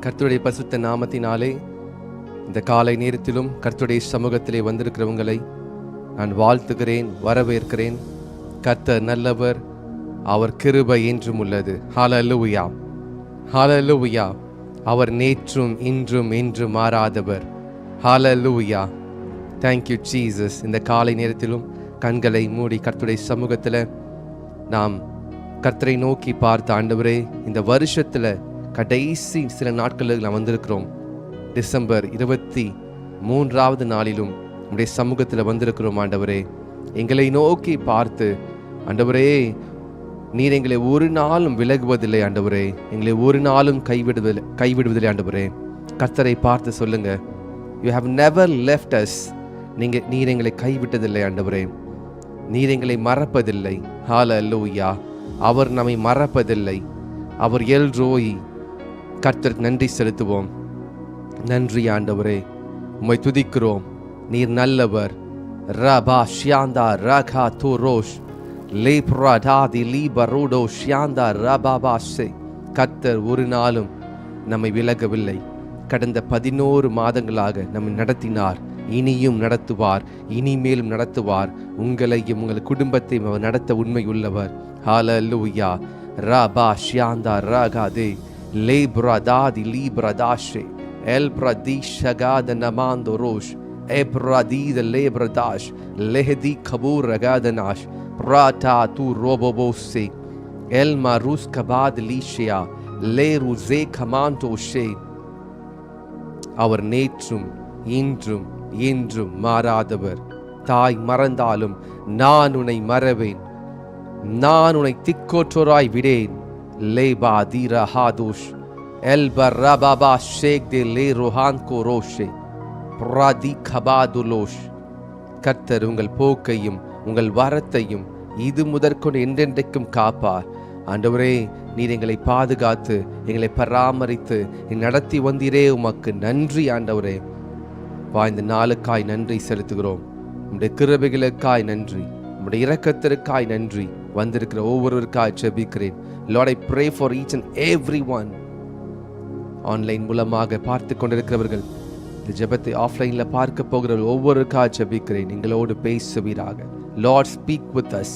கர்த்தருடைய பரிசுத்த நாமத்தினாலே இந்த காலை நேரத்திலும் கர்த்தருடைய சமூகத்திலே வந்திருக்கிறவங்களை நான் வாழ்த்துகிறேன், வரவேற்கிறேன். கர்த்தர் நல்லவர், அவர் கிருபை என்றும் உள்ளது. ஹல்லேலூயா, ஹல்லேலூயா. அவர் நேற்றும் இன்றும் என்றும் மாறாதவர். ஹல்லேலூயா. Thank you Jesus. இந்த காலை நேரத்திலும் கண்களை மூடி கர்த்தருடைய சமூகத்தில் நாம் கர்த்தரை நோக்கி பார்த்த ஆண்டவரே, இந்த வருஷத்தில் கடைசி சில நாட்களில் நாம் வந்திருக்கிறோம். டிசம்பர் 23வது நாளிலும் நம்முடைய சமூகத்தில் வந்திருக்கிறோம். ஆண்டவரே, எங்களை நோக்கி பார்த்து ஆண்டவரே, நீர் எங்களை ஒரு நாளும் விலகுவதில்லை. ஆண்டவரே, எங்களை ஒரு நாளும் கைவிடுவதில்லை. ஆண்டவரே, கர்த்தரை பார்த்து சொல்லுங்க, you have never left us. நீர் எங்களை கைவிட்டதில்லை. ஆண்டவரே, நீர் எங்களை மறப்பதில்லை. ஹல்லேலூயா. அவர் நம்மை மறப்பதில்லை. அவர் எல் ரோயி. கர்த்தருக்கு நன்றி செலுத்துவோம். நன்றி ஆண்டவரே, உம்மை துதிக்கிறோம். நீர் நல்லவர். ரபா ஷியாந்தா ரகா தோரோஷ் லேப்ராடாதி லீபரோடோ ஷியாந்தா ரபாபாஷே. கர்த்தர் ஒரு நாளும் நம்மை விலகவில்லை. கடந்த 11 மாதங்களாக நம்மை நடத்தினார், இனியும் நடத்துவார், இனிமேலும் நடத்துவார். உங்களையும் உங்கள் குடும்பத்தையும் அவர் நடத்த உண்மை உள்ளவர். ஹல்லேலூயா. ரபா ஷியாந்தா ரகாதே லேப்ராடாதி லீப்ராடாஷே எல் பிரதீஷகாத நமாந்தோ ரோஷ் எப்ராதீத லேப்ரதாஷ் லெஹதி கபூர் ரகாதனாஷ் பிராட்டா தூ ரோபோபோசே எல் மாரூஸ் கபாத் லீஷியா லே ருசே கமாண்டோஷே. அவர் நேற்றும் இன்றும் என்றும் மாறாதவர். தாய் மறந்தாலும் நான் உன்னை மறவேன், நான் உன்னை திக்கோற்றோராய் விடேன். லேபா தீரா ஹாதோஷ் எல்பர் ரபாபா ஷேக் தே லே ரோஹான் கோ ரோஷே பிராதி கபாதுலோஷ். கர்த்தர் உங்கள் போக்கையும் உங்கள் வரத்தையும் இது முதற்கொண்டு என்றென்றைக்கும் காப்பார். ஆண்டவரே, நீர் எங்களை பாதுகாத்து எங்களை பராமரித்து நடத்தி வந்தீரே, உமக்கு நன்றி. ஆண்டவரே, இந்த நாளுக்காய் நன்றி செலுத்துகிறோம். உம்முடைய கிருபைகளுக்காய் நன்றி, உம்முடைய இரக்கத்திற்காய் நன்றி. வந்திருக்கிற ஒவ்வொருவருக்காய் ஜெபிக்கிறேன். Lord, I pray for each and everyone. Online மூலமாக பார்த்து கொண்டிருக்கிறவர்கள், இந்த ஜெபத்தை ஆஃப்லைன்ல பார்க்க போகிறவர்கள் ஒவ்வொருக்காய் ஜெபிக்கிறேன். எங்களோடு பேசுவீராக. Lord, speak with us.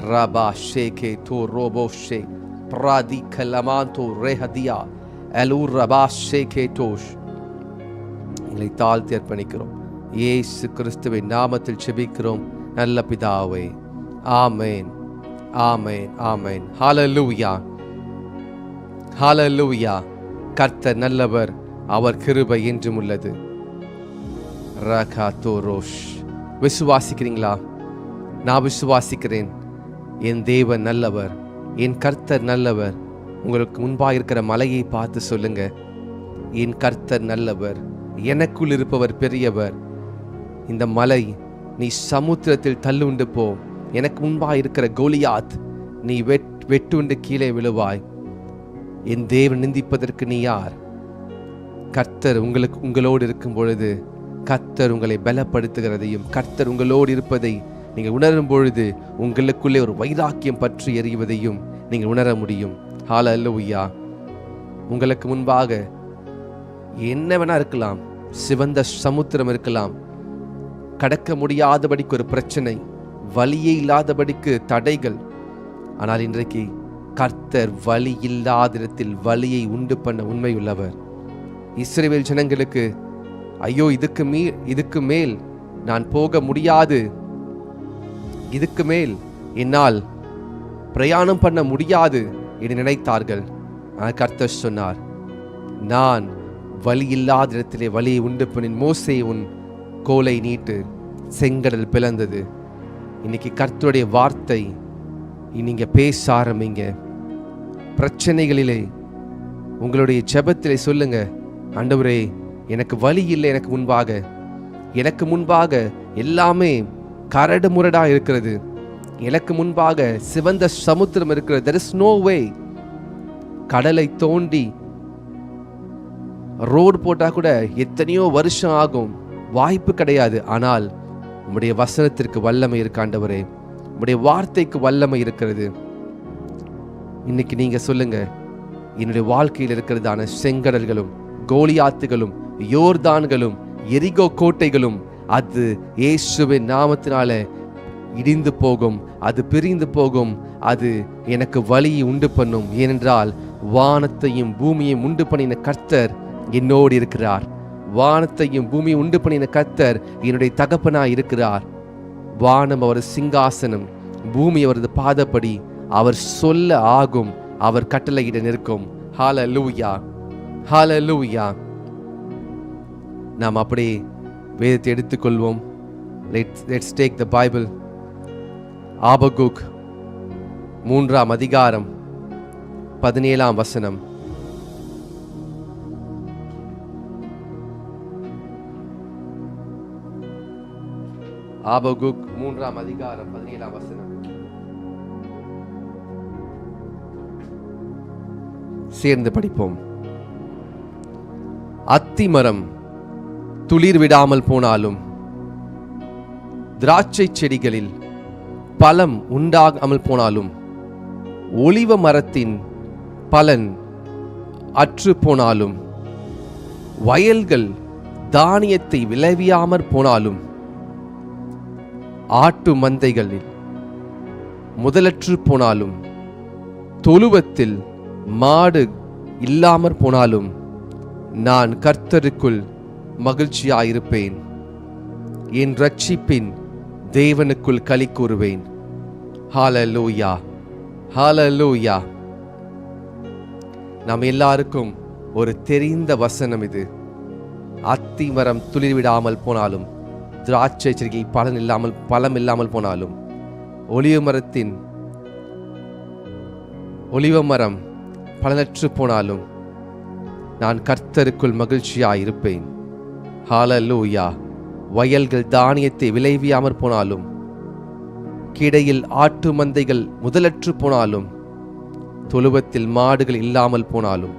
Rabba sheke to robo she pradi kalamanto rehadia elu rabba sheke tosh. எங்களை தாழ்த்தி அர்ப்பணிக்கிறோம். இயேசு கிறிஸ்துவின் நாமத்தில் ஜெபிக்கிறோம் நல்ல பிதாவே. ஆமென், ஆமென், ஆமென். ஹல்லேலூயா, ஹல்லேலூயா. கர்த்தர் நல்லவர், அவர் கிருபை என்றும் உள்ளது. ரகா தோரோஷ். விசுவாசிக்கிறீங்களா? நான் விசுவாசிக்கிறேன். என் தேவன் நல்லவர், என் கர்த்தர் நல்லவர். உங்களுக்கு முன்பாக இருக்கிற மலையை பார்த்து சொல்லுங்க, என் கர்த்தர் நல்லவர், எனக்குள் இருப்பவர் பெரியவர். இந்த மலை, நீ சமுத்திரத்தில் தள்ளுண்டு போ. எனக்கு முன்பாக இருக்கிற கோலியாத், நீ வெட்டுண்டு கீழே விழுவாய். என் தேவன் நிந்திப்பதற்கு நீ யார்? கர்த்தர் உங்களோடு இருக்கும் பொழுது, கர்த்தர் உங்களை பலப்படுத்துகிறதையும் கர்த்தர் உங்களோடு இருப்பதை நீங்கள் உணரும் பொழுது உங்களுக்குள்ளே ஒரு வைராக்கியம் பற்றி எறிவதையும் நீங்கள் உணர முடியும். ஹல்லேலூயா. உங்களுக்கு முன்பாக என்ன வேணா இருக்கலாம், சிவந்த சமுத்திரம் இருக்கலாம், கடக்க முடியாதபடிக்கு ஒரு பிரச்சனை, வலியே இல்லாதபடிக்கு தடைகள். ஆனால் இன்றைக்கு கர்த்தர் வலி இல்லாத இடத்தில் வலியை உண்டு பண்ண உண்மை உள்ளவர். இஸ்ரவேல் ஜனங்களுக்கு, ஐயோ இதுக்கு மேல் நான் போக முடியாது, இதுக்கு மேல் என்னால் பிரயாணம் பண்ண முடியாது என்று நினைத்தார்கள். ஆனால் கர்த்தர் சொன்னார், நான் வலி இல்லாத இடத்திலே வலியை உண்டு பண்ணின். மோசே, உன் கோலை நீட்டு, செங்கடல் பிளந்தது. இன்னைக்கு கர்த்தருடைய வார்த்தை நீங்க பேச ஆரம்பிங்க. பிரச்சனைகளிலே உங்களுடைய ஜெபத்திலே சொல்லுங்க, ஆண்டவரே, எனக்கு வலி இல்லை. எனக்கு முன்பாக எல்லாமே கரடு முரடா இருக்கிறது. எனக்கு முன்பாக சிவந்த சமுத்திரம் இருக்கிறது. there is no way. கடலை தோண்டி ரோடு போட்டா கூட எத்தனையோ வருஷம் ஆகும், வாய்ப்பு கிடையாது. ஆனால் உம்முடைய வசனத்திற்கு வல்லமை இருக்கு ஆண்டவரே, உம்முடைய வார்த்தைக்கு வல்லமை இருக்கிறது. இன்னைக்கு நீங்க சொல்லுங்க, என்னுடைய வாழ்க்கையில் இருக்கிறதான செங்கடல்களும் கோலியாத்துகளும் யோர்தான்களும் எரிகோ கோட்டைகளும் அது இயேசுவின் நாமத்தினால இடிந்து போகும், அது பிரிந்து போகும். அது எனக்கு வலியை உண்டு பண்ணும். ஏனென்றால் வானத்தையும் பூமியையும் உண்டு பண்ணின கர்த்தர் என்னோடு இருக்கிறார். வானத்தையும் பூமியை உண்டு பண்ணின கர்த்தர் என்னுடைய தகப்பனாய் இருக்கிறார். வானம் அவர் சிங்காசனம், பூமி அவரது பாதப்படி. அவர் சொல்ல ஆகும், அவர் கட்டளையிட நிற்கும். ஹல்லேலூயா, ஹல்லேலூயா. நாம் அப்படியே வேதத்தை எடுத்துக்கொள்வோம். Let's take the Bible. Habakkuk 3ஆம் அதிகாரம் 17ஆம் வசனம். ஆபகுக் 3ஆம் அதிகாரம் 17ஆம் வசனம். சேர்ந்து படிப்போம். அத்திமரம் துளிர் விடாமல் போனாலும், திராட்சை செடிகளில் பழம் உண்டாகாமல் போனாலும், ஒலிவ மரத்தின் பலன் அற்று போனாலும், வயல்கள் தானியத்தை விளைவியாமற் போனாலும், ஆட்டு மந்தைகளில் முதலற்று போனாலும், தொழுவத்தில் மாடு இல்லாமற் போனாலும், நான் கர்த்தருக்குள் மகிழ்ச்சியாயிருப்பேன். என் ரட்சிப்பின் தேவனுக்குள் களி கூறுவேன். ஹல்லேலூயா, ஹல்லேலூயா. நாம் எல்லாருக்கும் ஒரு தெரிந்த வசனம் இது. அத்திமரம் துளிர் விடாமல் போனாலும், திராட்சை செடியில் பழம் இல்லாமல் போனாலும், ஒலிவ மரம் பலனற்று போனாலும், நான் கர்த்தருக்குள் மகிழ்ச்சியாயிருப்பேன். ஹல்லேலூயா. வயல்கள் தானியத்தை விளைவியாமற் போனாலும், கிடையில் ஆட்டு மந்தைகள் முதலற்று போனாலும், தொழுவத்தில் மாடுகள் இல்லாமல் போனாலும்,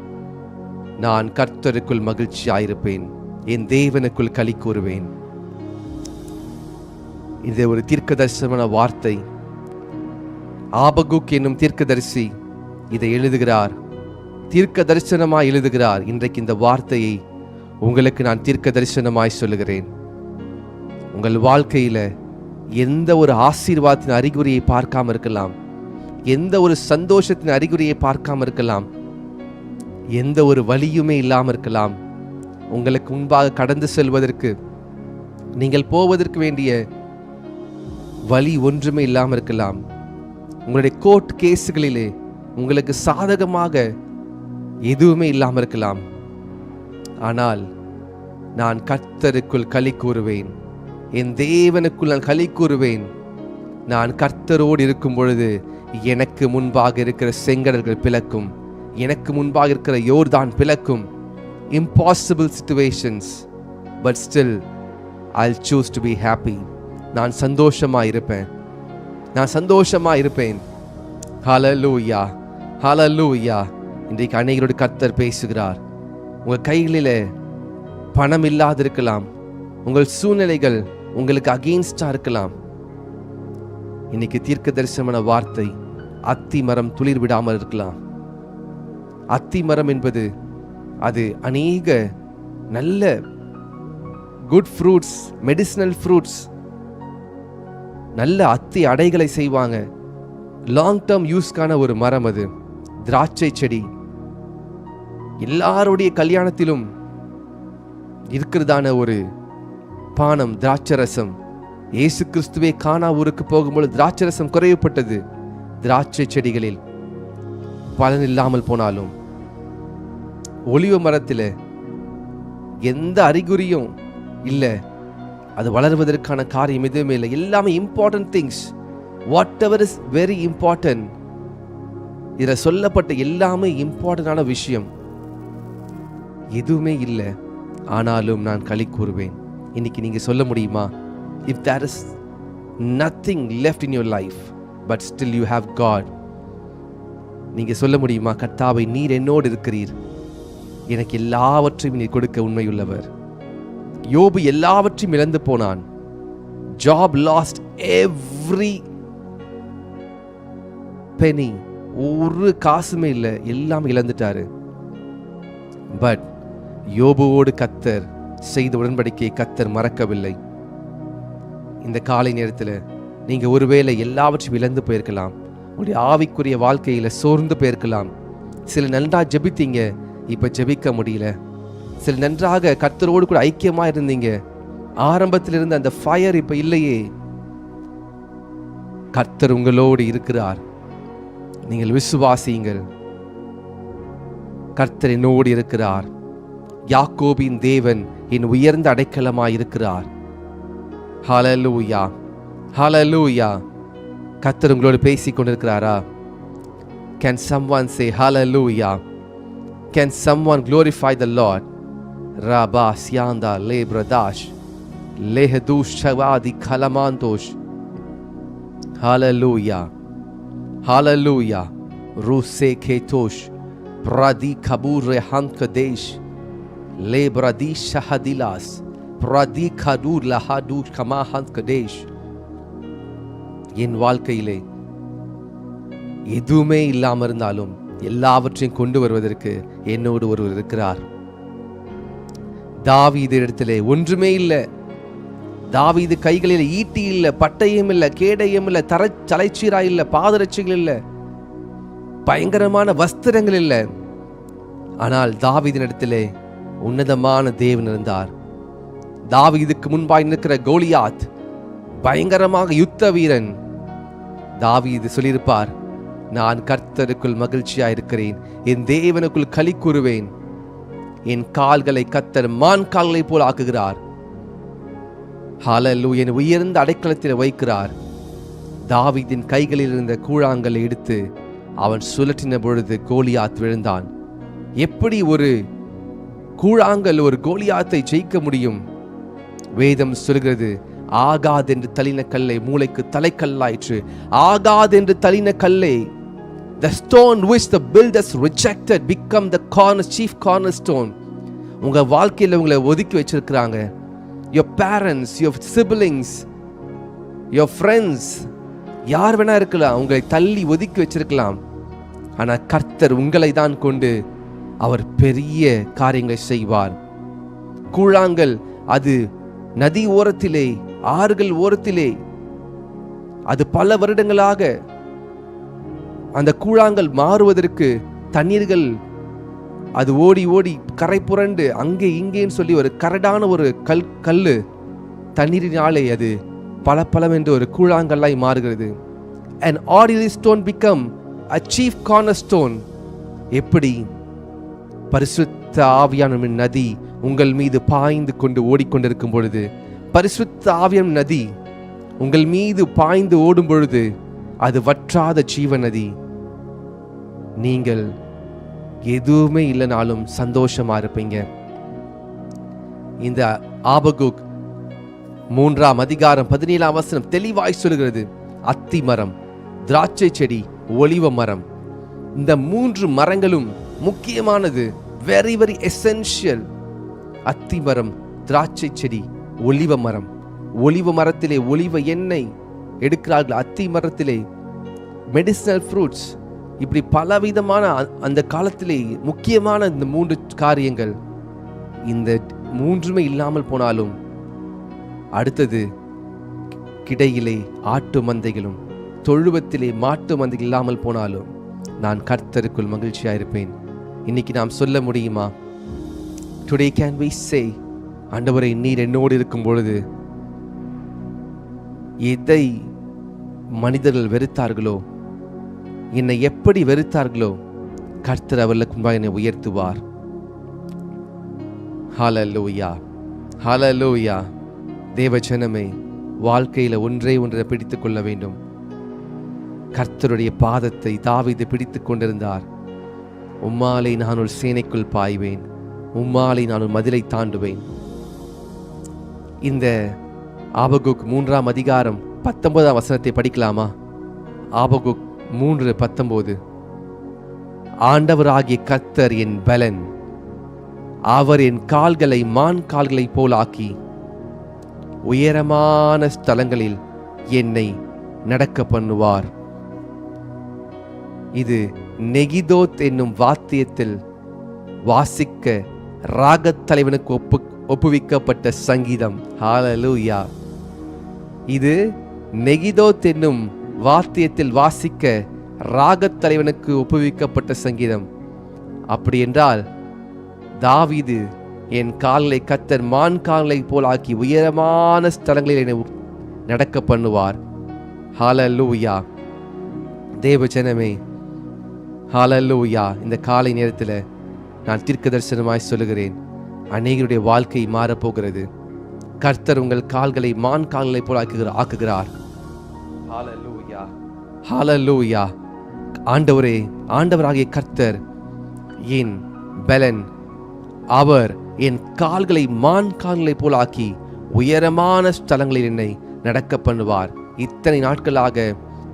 நான் கர்த்தருக்குள் மகிழ்ச்சியாயிருப்பேன். என் தேவனுக்குள் களி கூறுவேன். இது ஒரு தீர்க்கதரிசனமான வார்த்தை. ஆபகுக் என்னும் தீர்க்கதரிசி இதை எழுதுகிறார், தீர்க்க தரிசனமாய் எழுதுகிறார். இன்றைக்கு இந்த வார்த்தையை உங்களுக்கு நான் தீர்க்க தரிசனமாய் சொல்லுகிறேன். உங்கள் வாழ்க்கையில எந்த ஒரு ஆசீர்வாதத்தின் அறிகுறியை பார்க்காம இருக்கலாம், எந்த ஒரு சந்தோஷத்தின் அறிகுறியை பார்க்காம இருக்கலாம், எந்த ஒரு வலியுமே இல்லாமல் இருக்கலாம். உங்களுக்கு முன்பாக கடந்து செல்வதற்கு, நீங்கள் போவதற்கு வேண்டிய வழி ஒன்றுமே இல்லாமல் இருக்கலாம். உங்களுடைய கோர்ட் கேஸுகளிலே உங்களுக்கு சாதகமாக எதுவுமே இல்லாமல் இருக்கலாம். ஆனால் நான் கர்த்தருக்குள் களி கூறுவேன். என் தேவனுக்குள் நான் களி கூறுவேன். நான் கர்த்தரோடு இருக்கும் பொழுது எனக்கு முன்பாக இருக்கிற செங்கடல்கள் பிளக்கும், எனக்கு முன்பாக இருக்கிற யோர்தான் பிளக்கும். Impossible situations, but still I'll choose to be happy. நான் சந்தோஷமா இருப்பேன், நான் சந்தோஷமா இருப்பேன். ஹல்லேலூயா, ஹல்லேலூயா. இன்றைக்கு அநேகரோடு கர்த்தர் பேசுகிறார். உங்கள் கைகளில் பணம் இல்லாதிருக்கலாம், உங்கள் சூழ்நிலைகள் உங்களுக்கு அகெயின்ஸ்டா இருக்கலாம். இன்னைக்கு தீர்க்க தரிசனமான வார்த்தை, அத்தி மரம் துளிர் விடாமல் இருக்கலாம். அத்தி மரம் என்பது அது அநேக நல்ல குட் ஃப்ரூட்ஸ், மெடிசினல் ஃப்ரூட்ஸ், நல்ல அத்தி அடைகளை செய்வாங்க. லாங் டேர்ம் யூஸ்க்கான ஒரு மரம் அது. திராட்சை செடி எல்லாருடைய கல்யாணத்திலும் இருக்கிறதான ஒரு பானம் திராட்சரசம். இயேசு கிறிஸ்துவே கானா ஊருக்கு போகும்போது திராட்சரசம் குறைவுபட்டது. திராட்சை செடிகளில் பலன் இல்லாமல் போனாலும், ஒலிவ மரத்தில் எந்த அறிகுறியும் இல்லை, அது வளர்வதற்கான காரியம் எதுவுமே இல்லை. எல்லாமே important things, what ever is very important. இதில் சொல்லப்பட்ட எல்லாமே இம்பார்ட்டன்டான விஷயம் எதுவுமே இல்லை. ஆனாலும் நான் களி கூறுவேன். இன்னைக்கு நீங்க சொல்ல முடியுமா? If there is nothing left in your life but still you have God, நீங்க சொல்ல முடியுமா? கர்த்தாவே, நீர் என்னோடு இருக்கிறீர், எனக்கு எல்லாவற்றையும் நீர் கொடுக்க உண்மையுள்ளவர். யோபு எல்லாவற்றையும் இழந்து போனான். ஜாப் லாஸ்ட் எவ்ரி பெனி, ஒரு காசுமே இல்லை, எல்லாம் இழந்துட்டாரு. பட் யோபுவோடு கர்த்தர் செய்த உடன்படிக்கையை கர்த்தர் மறக்கவில்லை. இந்த காலை நேரத்தில் நீங்க ஒருவேளை எல்லாவற்றையும் இழந்து போயிருக்கலாம். உங்களுடைய ஆவிக்குரிய வாழ்க்கையில சோர்ந்து போயிருக்கலாம். சில நன்றா ஜெபித்தீங்க, இப்ப ஜெபிக்க முடியல. சில நன்றாக கர்த்தரோடு கூட ஐக்கியமா இருந்தீங்க, ஆரம்பத்தில் இருந்த அந்த ஃபயர் இப்ப இல்லையே. கர்த்தர் உங்களோடு இருக்கிறார். நீங்கள் விசுவாசியுங்கள். கர்த்தர் என்னோடு இருக்கிறார். யாக்கோபின் தேவன் என் உயர்ந்த அடைக்கலமாய் இருக்கிறார். ஹல்லேலூயா, ஹல்லேலூயா. கர்த்தர் உங்களோடு பேசிக் கொண்டிருக்கிறாரா? Can someone say hallelujah? Can someone glorify the Lord? Rabba Syanda Lebradash Lehedush Shavadi Kalamantosh. Hallelujah, hallelujah. Ruse Ketosh Pradi Kabur Rehan Kadesh Lebradi Shahadilas Pradi Kadur Lahadu Kamahan Kadesh. என் வாழ்க்கையிலே எதுவுமே இல்லாமல் இருந்தாலும் எல்லாவற்றையும் கொண்டு வருவதற்கு என்னோடு ஒருவர் இருக்கிறார். தாவீது இடத்திலே ஒன்றுமே இல்லை. தாவீது கைகளில் ஈட்டி இல்லை, பட்டயம் இல்லை, கேடயம் இல்லை, தலைச்சீரா இல்லை, பாதரட்சிகள் இல்லை, பயங்கரமான வஸ்திரங்கள் இல்லை. ஆனால் தாவீதின் இடத்திலே உன்னதமான தேவன் இருந்தார். தாவீதுக்கு முன்பாய் நிற்கிற கோலியாத் பயங்கரமாக யுத்த வீரன். தாவீது சொல்லியிருப்பார், நான் கர்த்தருக்குள் மகிழ்ச்சியா இருக்கிறேன், என் தேவனுக்குள் களி கூறுவேன். என் கால்களை கர்த்தர் மான் கால்களை போல் ஆக்குகிறார். ஹல்லேலூயா. என் உயர்ந்த அடைக்கலத்தில் வைக்கிறார். தாவீதின் கைகளில் இருந்த கூழாங்கலை எடுத்து அவன் சுழற்றின பொழுது கோலியாத் விழுந்தான். எப்படி ஒரு கூழாங்கல் ஒரு கோலியாத்தை ஜெயிக்க முடியும்? வேதம் சொல்கிறது, ஆகாது என்று தள்ளின கல்லை மூளைக்கு தலைக்கல்லாயிற்று. ஆகாது என்று தள்ளின கல்லை, the stone which the builders rejected become the chief cornerstone. உங்க வாழ்க்கையில் உங்களை ஒதுக்கி வச்சிருக்கிறாங்க. your parents, your siblings, your friends, யார் வேணா இருக்கலாம், உங்களை தள்ளி ஒதுக்கி வச்சிருக்கலாம். ஆனா கர்த்தர் உங்களை தான் கொண்டு அவர் பெரிய காரியங்களை செய்வார். கூழாங்கல் அது நதி ஓரத்திலே, ஆறுகள் ஓரத்திலே, அது பல வருடங்களாக அந்த கூழாங்கல் மாறுவதற்கு தண்ணீர்கள் அது ஓடி ஓடி கரை புரண்டு அங்கே இங்கேன்னு சொல்லி ஒரு கரடான ஒரு கல்லு தண்ணீரினாலே அது பளபளவென்று ஒரு கூழாங்கல்லாய் மாறுகிறது. an ordinary stone become a chief cornerstone. எப்படி பரிசுத்த ஆவியானவரின் நதி உங்கள் மீது பாய்ந்து கொண்டு ஓடிக்கொண்டிருக்கும் பொழுது, பரிசுத்த ஆவியான நதி உங்கள் மீது பாய்ந்து ஓடும் பொழுது அது வற்றாத ஜீவ நதி. நீங்கள் எதுவுமே இல்லைனாலும் சந்தோஷமா இருப்பீங்க. இந்த ஆபகுக் 3ஆம் அதிகாரம் 17ஆம் வசனம் தெளிவாய் சொல்கிறது, அத்தி மரம், திராட்சை செடி, ஒலிவ மரம், இந்த 3 மரங்களும் முக்கியமானது. Very very essential. அத்தி மரம், திராட்சை செடி, ஒலிவ மரம். ஒலிவ மரத்திலே ஒலிவ எண்ணெய் எடுக்கிறார்கள். அத்தி மரத்திலே மெடிசினல் ஃப்ரூட்ஸ். இப்படி பலவிதமான அந்த காலத்திலே முக்கியமான இந்த 3 காரியங்கள். இந்த 3மே இல்லாமல் போனாலும் அடுத்தது கிடையிலே ஆட்டு மந்தைகளும் தொழுவத்திலே மாட்டு மந்தைகள் இல்லாமல் போனாலும் நான் கர்த்தருக்குள் மகிழ்ச்சியா இருப்பேன். இன்னைக்கு நாம் சொல்ல முடியுமா? டுடே கேன் we say, ஆண்டவரே நீர் என்னோடு இருக்கும் பொழுது எதை மனிதர்கள் வெறுத்தார்களோ, என்னை எப்படி வெறுத்தார்களோ, கர்த்தர் அவர்களுக்கு முன்பாக என்னை உயர்த்துவார். ஹல்லேலூயா, ஹல்லேலூயா. தேவஜனமே, வாழ்க்கையில ஒன்றை பிடித்துக் கொள்ள வேண்டும். கர்த்தருடைய பாதத்தை தாவீது பிடித்துக் கொண்டிருந்தார். உம்மாலை நான் ஒரு சேனைக்குள் பாய்வேன், உம்மாலை நான் ஒரு மதிலை தாண்டுவேன். இந்த ஆபகுக் 3ஆம் அதிகாரம் 19ஆம் வசனத்தை படிக்கலாமா? ஆபகுக் 3:19. ஆண்டவராகிய கர்த்தர் என் பலன், அவர் என் கால்களை மான் கால்களை போல் ஆக்கி உயரமான ஸ்தலங்களில் என்னை நடக்க பண்ணுவார். இது நெகிதோத் என்னும் வாத்தியத்தில் வாசிக்க ராகத் தலைவனுக்கு ஒப்புவிக்கப்பட்ட சங்கீதம். ஹல்லேலூயா. இது நெகிதோத் என்னும் வாத்தியத்தில் வாசிக்க ராகத் தலைவனுக்கு ஒப்புவிக்கப்பட்ட சங்கீதம். அப்படி என்றால் தாவீது, என் கால்களை கர்த்தர் மான் கால்களை போல் ஆக்கி உயரமான ஸ்தலங்களில் என்னை நடக்க பண்ணுவார். ஹல்லேலூயா. தேவ ஜனமே, ஹல்லேலூயா. இந்த காலை நேரத்தில் நான் தீர்க்க தரிசனமாய் சொல்லுகிறேன், அநேகருடைய வாழ்க்கை மாறப்போகிறது. கர்த்தர் உங்கள் கால்களை மான் கால்களை போல் ஆக்குகிறார். ஹல்லேலூயா, ஹல்லேலூயா. ஆண்டவரே, ஆண்டவராகிய கர்த்தர் என் பலன். அவர் என் கால்களை மான் கால்களை போல் ஆக்கி உயரமான ஸ்தலங்களில் என்னை நடக்க பண்ணுவார். இத்தனை நாட்களாக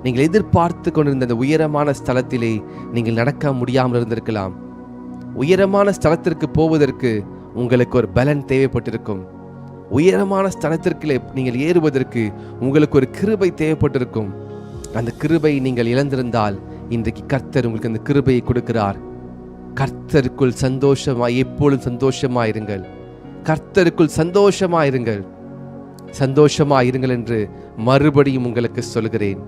நீங்கள் எதிர்பார்த்து கொண்டிருந்த அந்த உயரமான ஸ்தலத்திலே நீங்கள் நடக்க முடியாமல் இருந்திருக்கலாம். உயரமான ஸ்தலத்திற்கு போவதற்கு உங்களுக்கு ஒரு பலன் தேவைப்பட்டிருக்கும். உயரமான ஸ்தலத்திற்கு நீங்கள் ஏறுவதற்கு உங்களுக்கு ஒரு கிருபை தேவைப்பட்டிருக்கும். அந்த கிருபை நீங்கள் இழந்திருந்தால் இன்றைக்கு கர்த்தர் உங்களுக்கு அந்த கிருபையை கொடுக்கிறார். கர்த்தருக்குள் சந்தோஷமாய், எப்பொழுதும் சந்தோஷமாயிருங்கள். கர்த்தருக்குள் சந்தோஷமாயிருங்கள், சந்தோஷமாயிருங்கள் என்று மறுபடியும் உங்களுக்கு சொல்கிறேன்.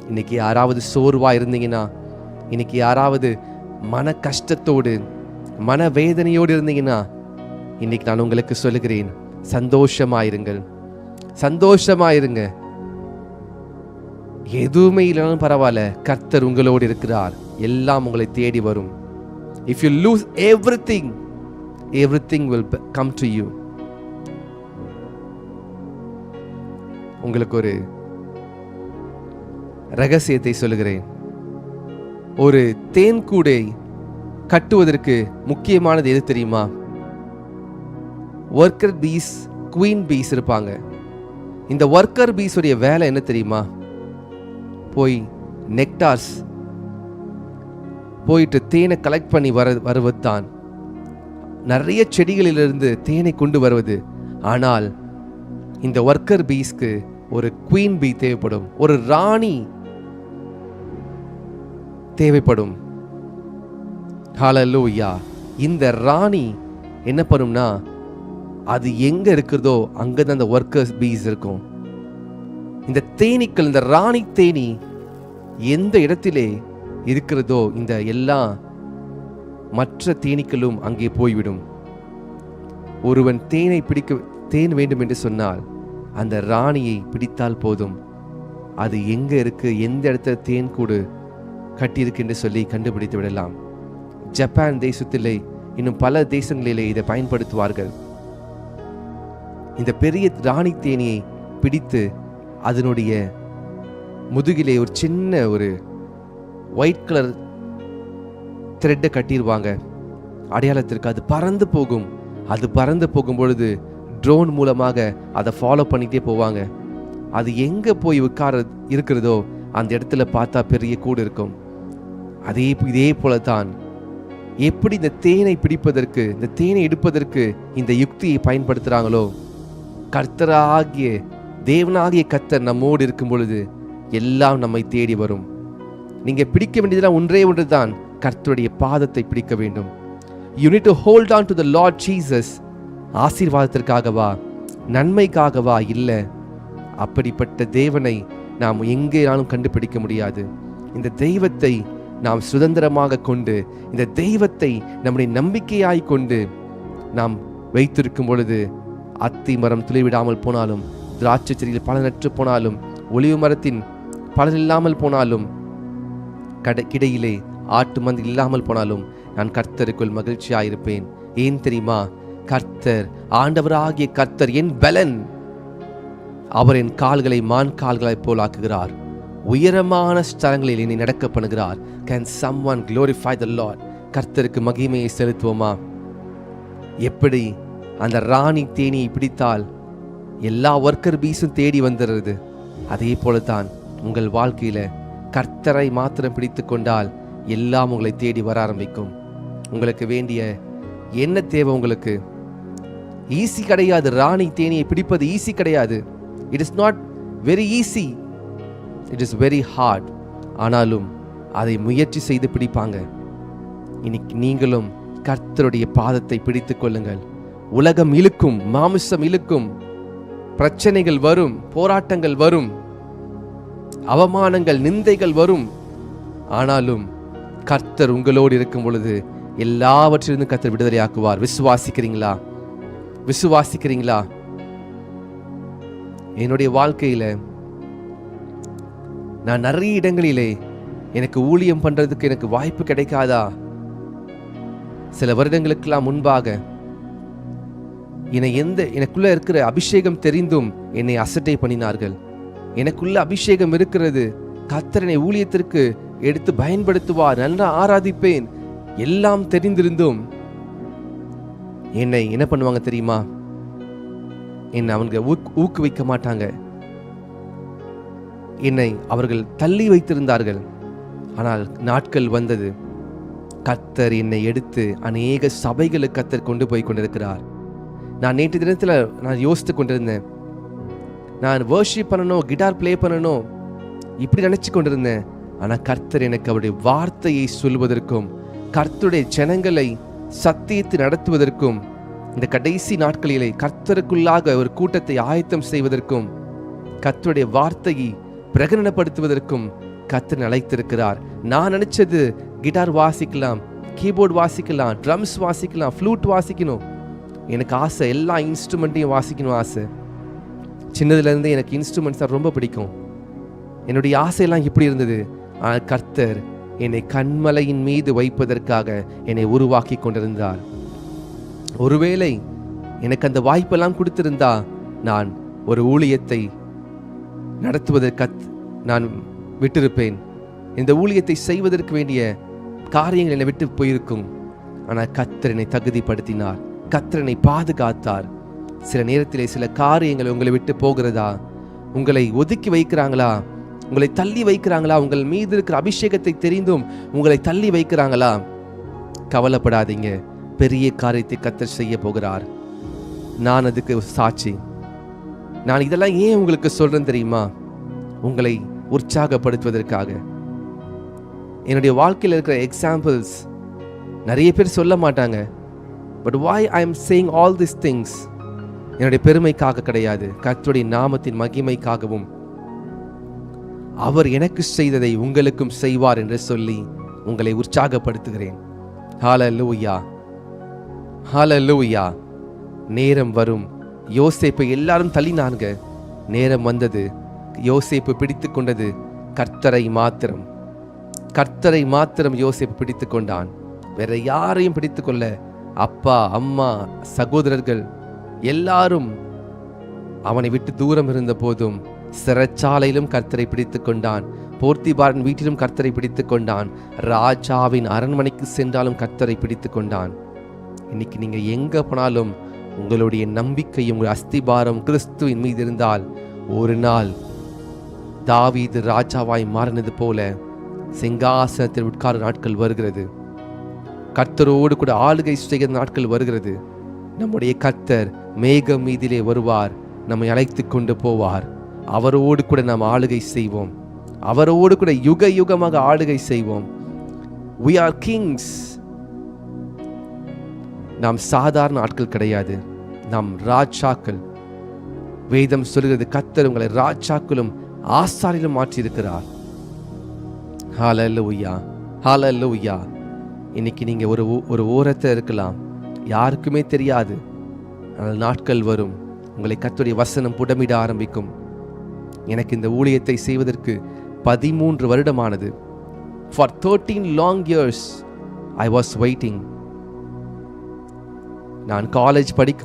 இன்னைக்கு யாராவது சோர்வா இருந்தீங்கன்னா, இன்னைக்கு யாராவது மன கஷ்டத்தோடு மன வேதனையோடு இருந்தீங்கன்னா, இன்னைக்கு நான் உங்களுக்கு சொல்லுகிறேன், சந்தோஷமாயிருங்கள், சந்தோஷமாயிருங்க. எதுவுமே இல்லைனாலும் பரவாயில்ல, கர்த்தர் உங்களோடு இருக்கிறார். எல்லாம் உங்களை தேடி வரும். If you lose everything, everything will come to you. உங்களுக்கு ஒரு ரகசியத்தை சொல்லுகிறேன். ஒரு தேன்கூடை கட்டுவதற்கு முக்கியமானது எது தெரியுமா? ஒர்க்கர் பீஸ், குவீன் பீஸ் இருப்பாங்க. இந்த ஒர்க்கர் பீஸ் உடைய வேலை என்ன தெரியுமா? போய் நெக்டார்ஸ் போயிட்டு தேனை கலெக்ட் பண்ணி வருவது தான். நிறைய செடிகளிலிருந்து தேனை கொண்டு வருவது. ஆனால் இந்த ஒர்க்கர் பீஸ்க்கு ஒரு குவீன் பீ தேவைப்படும், ஒரு ராணி தேவைப்படும். ஹல்லேலூயா. இந்த ராணி என்ன பண்ணும்னா, அது எங்க இருக்கிறதோ அங்கதான் அந்த ஒர்க்கர்ஸ் பீஸ் இருக்கும். இந்த தேனீக்கள், இந்த ராணி தேனி எந்த இடத்திலே இருக்கிறதோ இந்த எல்லா மற்ற தேனீக்களும் அங்கே போய்விடும். ஒருவன் தேன் வேண்டும் என்று சொன்னால் அந்த ராணியை பிடித்தால் போதும். அது எங்க இருக்கு, எந்த இடத்துல தேன் கூடு கட்டியிருக்கு என்று சொல்லி கண்டுபிடித்து விடலாம். ஜப்பான் தேசத்திலே, இன்னும் பல தேசங்களிலே இதை பயன்படுத்துவார்கள். இந்த பெரிய ராணி தேனியை பிடித்து அதனுடைய முதுகிலே ஒரு சின்ன ஒரு ஒயிட் கலர் த்ரெட்டை கட்டிடுவாங்க அடையாளத்திற்கு. அது பறந்து போகும். அது பறந்து போகும் பொழுது ட்ரோன் மூலமாக அதை ஃபாலோ பண்ணிகிட்டே போவாங்க. அது எங்கே போய் இருக்கிறதோ அந்த இடத்துல பார்த்தா பெரிய கூடு இருக்கும். இதே போல தான் எப்படி இந்த தேனை பிடிப்பதற்கு, இந்த தேனை எடுப்பதற்கு இந்த யுக்தியை பயன்படுத்துகிறாங்களோ, கர்த்தராகிய தேவனாகிய கர்த்தர் நம்மோடு இருக்கும் பொழுது எல்லாம் நம்மை தேடி வரும். நீங்க பிடிக்க வேண்டியதெல்லாம் ஒன்றே ஒன்று தான், கர்த்தருடைய பாதத்தை பிடிக்க வேண்டும். You need to hold on to the Lord Jesus. ஆசீர்வாதத்திற்காகவா, நன்மைக்காகவா? இல்லை. அப்படிப்பட்ட தேவனை நாம் எங்கேனாலும் கண்டுபிடிக்க முடியாது. இந்த தெய்வத்தை நாம் சுதந்திரமாக கொண்டு, இந்த தெய்வத்தை நம்முடைய நம்பிக்கையாய் கொண்டு நாம் வைத்திருக்கும் பொழுது, அத்தி மரம் துளிவிடாமல் போனாலும், திராட்சை செடியில் பலனற்று போனாலும், ஒலிவு மரத்தின் பலன் இல்லாமல் போனாலும், கிடையிலே ஆட்டு மந்தி இல்லாமல் போனாலும், நான் கர்த்தருக்குள் மகிழ்ச்சியாயிருப்பேன். ஏன் தெரியுமா? கர்த்தர், ஆண்டவராகிய கர்த்தர் என் பலன். அவர் என் கால்களை மான் கால்களை போல் ஆக்குகிறார். உயரமான ஸ்தலங்களில் என்னை நடக்க பண்ணுகிறார். Can someone glorify the Lord? கர்த்தருக்கு மகிமையை செலுத்துவோமா? எப்படி அந்த ராணி தேனியை பிடித்தால் எல்லா ஒர்க்கர் பீஸும் தேடி வந்துடுறது, அதே போலதான் உங்கள் வாழ்க்கையில கர்த்தரை மாத்திரம் பிடித்து கொண்டால் எல்லாம் உங்களை தேடி வர ஆரம்பிக்கும். உங்களுக்கு வேண்டிய என்ன தேவை? உங்களுக்கு ஈஸி கிடையாது. ராணி தேனியை பிடிப்பது ஈஸி கிடையாது. It is not very easy, it is very hard. ஆனாலும் அதை முயற்சி செய்து பிடிப்பாங்க. இன்னைக்கு நீங்களும் கர்த்தருடைய பாதத்தை பிடித்துக் கொள்ளுங்கள். உலகம் இழுக்கும், மாமிசம் இழுக்கும், பிரச்சனைகள் வரும், போராட்டங்கள் வரும், அவமானங்கள், நிந்தைகள் வரும். ஆனாலும் கர்த்தர் உங்களோடு இருக்கும் பொழுது எல்லாவற்றிலிருந்து கர்த்தர் விடுதலையாக்குவார். விசுவாசிக்கிறீங்களா? விசுவாசிக்கிறீங்களா? என்னுடைய வாழ்க்கையில நான் நிறைய இடங்களிலே எனக்கு ஊழியம் பண்றதுக்கு எனக்கு வாய்ப்பு கிடைக்காதா? சில வருடங்களுக்கெல்லாம் முன்பாக எனக்குள்ள இருக்கிற அபிஷேகம் தெரிந்தும் என்னை அசட்டை பண்ணினார்கள். எனக்குள்ள அபிஷேகம் இருக்கிறது, கர்த்தர் ஊழியத்திற்கு எடுத்து பயன்படுத்துவார், நன்றா ஆராதிப்பேன், எல்லாம் தெரிந்திருந்தும் என்னை என்ன பண்ணுவாங்க தெரியுமா? என்னை அவங்க ஊக்குவிக்க மாட்டாங்க. என்னை அவர்கள் தள்ளி வைத்திருந்தார்கள். ஆனால் நாட்கள் வந்தது, கர்த்தர் என்னை எடுத்து அநேக சபைகளுக்கு கர்த்தர் கொண்டு போய் கொண்டிருக்கிறார். நான் நேற்று தினத்தில் நான் யோசித்து கொண்டிருந்தேன், நான் வர்ஷிப் பண்ணணும், கிட்டார் பிளே பண்ணணும், இப்படி நினைச்சு கொண்டிருந்தேன். ஆனால் கர்த்தர் எனக்கு அவருடைய வார்த்தையை சொல்வதற்கும், கர்த்தருடைய ஜனங்களை சத்தியத்தை நடத்துவதற்கும், இந்த கடைசி நாட்களிலே கர்த்தருக்குள்ளாக ஒரு கூட்டத்தை ஆயத்தம் செய்வதற்கும், கர்த்தருடைய வார்த்தையை பிரகடனப்படுத்துவதற்கும் கர்த்தர் அழைத்திருக்கிறார். நான் நினைச்சது கிட்டார் வாசிக்கலாம், கீபோர்டு வாசிக்கலாம், ட்ரம்ஸ் வாசிக்கலாம், ஃப்ளூட் வாசிக்கணும். எனக்கு ஆசை, எல்லா இன்ஸ்ட்ருமெண்ட்டையும் வாசிக்கணும் ஆசை. சின்னதுலேருந்து எனக்கு இன்ஸ்ட்ருமெண்ட்ஸ் தான் ரொம்ப பிடிக்கும். என்னுடைய ஆசையெல்லாம் இப்படி இருந்தது. ஆனால் கர்த்தர் என்னை கண்மலையின் மீது வைப்பதற்காக என்னை உருவாக்கி கொண்டிருந்தார். ஒருவேளை எனக்கு அந்த வாய்ப்பெல்லாம் கொடுத்திருந்தா நான் ஒரு ஊழியத்தை நடத்துவதற்கு நான் விட்டிருப்பேன். இந்த ஊழியத்தை செய்வதற்கு வேண்டிய காரியங்கள் என்னை விட்டு போயிருக்கும். ஆனால் கர்த்தர் என்னை தகுதிப்படுத்தினார், கர்த்தர் என்னை பாதுகாத்தார். சில நேரத்திலே சில காரியங்கள் உங்களை விட்டு போகிறதா? உங்களை ஒதுக்கி வைக்கிறாங்களா? உங்களை தள்ளி வைக்கிறாங்களா? உங்கள் மீது இருக்கிற அபிஷேகத்தை தெரிந்தும் உங்களை தள்ளி வைக்கிறாங்களா? கவலைப்படாதீங்க, பெரிய காரியத்தை கர்த்தர் செய்ய போகிறார். நான் அதுக்கு சாட்சி. நான் இதெல்லாம் ஏன் உங்களுக்கு சொல்றேன் தெரியுமா? உங்களை உற்சாகப்படுத்துவதற்காக. என்னுடைய வாழ்க்கையில் இருக்கிற எக்ஸாம்பிள்ஸ் நிறைய பேர் சொல்ல மாட்டாங்க. But why I am saying all these things? என்னுடைய பெருமைக்காக கிடையாது, கர்த்தருடைய நாமத்தின் மகிமைக்காகவும், அவர் எனக்கு செய்ததை உங்களுக்கும் செய்வார் என்று சொல்லி உங்களை உற்சாகப்படுத்துகிறேன். ஹல்லேலூயா, ஹல்லேலூயா. நேரம் வரும். யோசேப்பை எல்லாரும் தள்ளினாங்க. நேரம் வந்தது, யோசேப்பு பிடித்து கொண்டது கர்த்தரை மாத்திரம். கர்த்தரை மாத்திரம் யோசேப்பு பிடித்து கொண்டான். வேற யாரையும் பிடித்து கொள்ள, அப்பா, அம்மா, சகோதரர்கள் எல்லாரும் அவனை விட்டு தூரம் இருந்த போதும் சிறைச்சாலையிலும் கர்த்தரை பிடித்து கொண்டான். போர்த்திபாரின் வீட்டிலும் கர்த்தரை பிடித்து கொண்டான். ராஜாவின் அரண்மனைக்கு சென்றாலும் கர்த்தரை பிடித்து கொண்டான். இன்னைக்கு நீங்க எங்க போனாலும் உங்களுடைய நம்பிக்கையும் உங்கள் அஸ்திபாரம் கிறிஸ்துவின் மீது இருந்தால், ஒரு நாள் தாவீது ராஜாவாய் மாறினது போல சிங்காசனத்தில் உட்கார நாட்கள் வருகிறது. கர்த்தரோடு கூட ஆளுகை செய்கிற நாட்கள் வருகிறது. நம்முடைய கர்த்தர் மேகம் மீதிலே வருவார், நம்மை அழைத்து கொண்டு போவார். அவரோடு கூட நாம் ஆளுகை செய்வோம். அவரோடு கூட யுக யுகமாக ஆளுகை செய்வோம். We are kings. நாம் சாதாரண ஆட்கள் கிடையாது, நாம் ராஜாக்கள். வேதம் சொல்கிறது, கர்த்தர் உங்களை ராஜாக்களும் ஆசாரிலும் மாற்றியிருக்கிறார். ஹல்லேலூயா, ஹல்லேலூயா. இன்னைக்கு நீங்க ஒரு ஓரத்தில் இருக்கலாம், யாருக்குமே தெரியாது. ஆனால் நாட்கள் வரும், உங்களை கர்த்தருடைய வசனம் புடமிட ஆரம்பிக்கும். எனக்கு இந்த ஊழியத்தை செய்வதற்கு 13 வருடமானது. For 13 long years I was waiting. நான்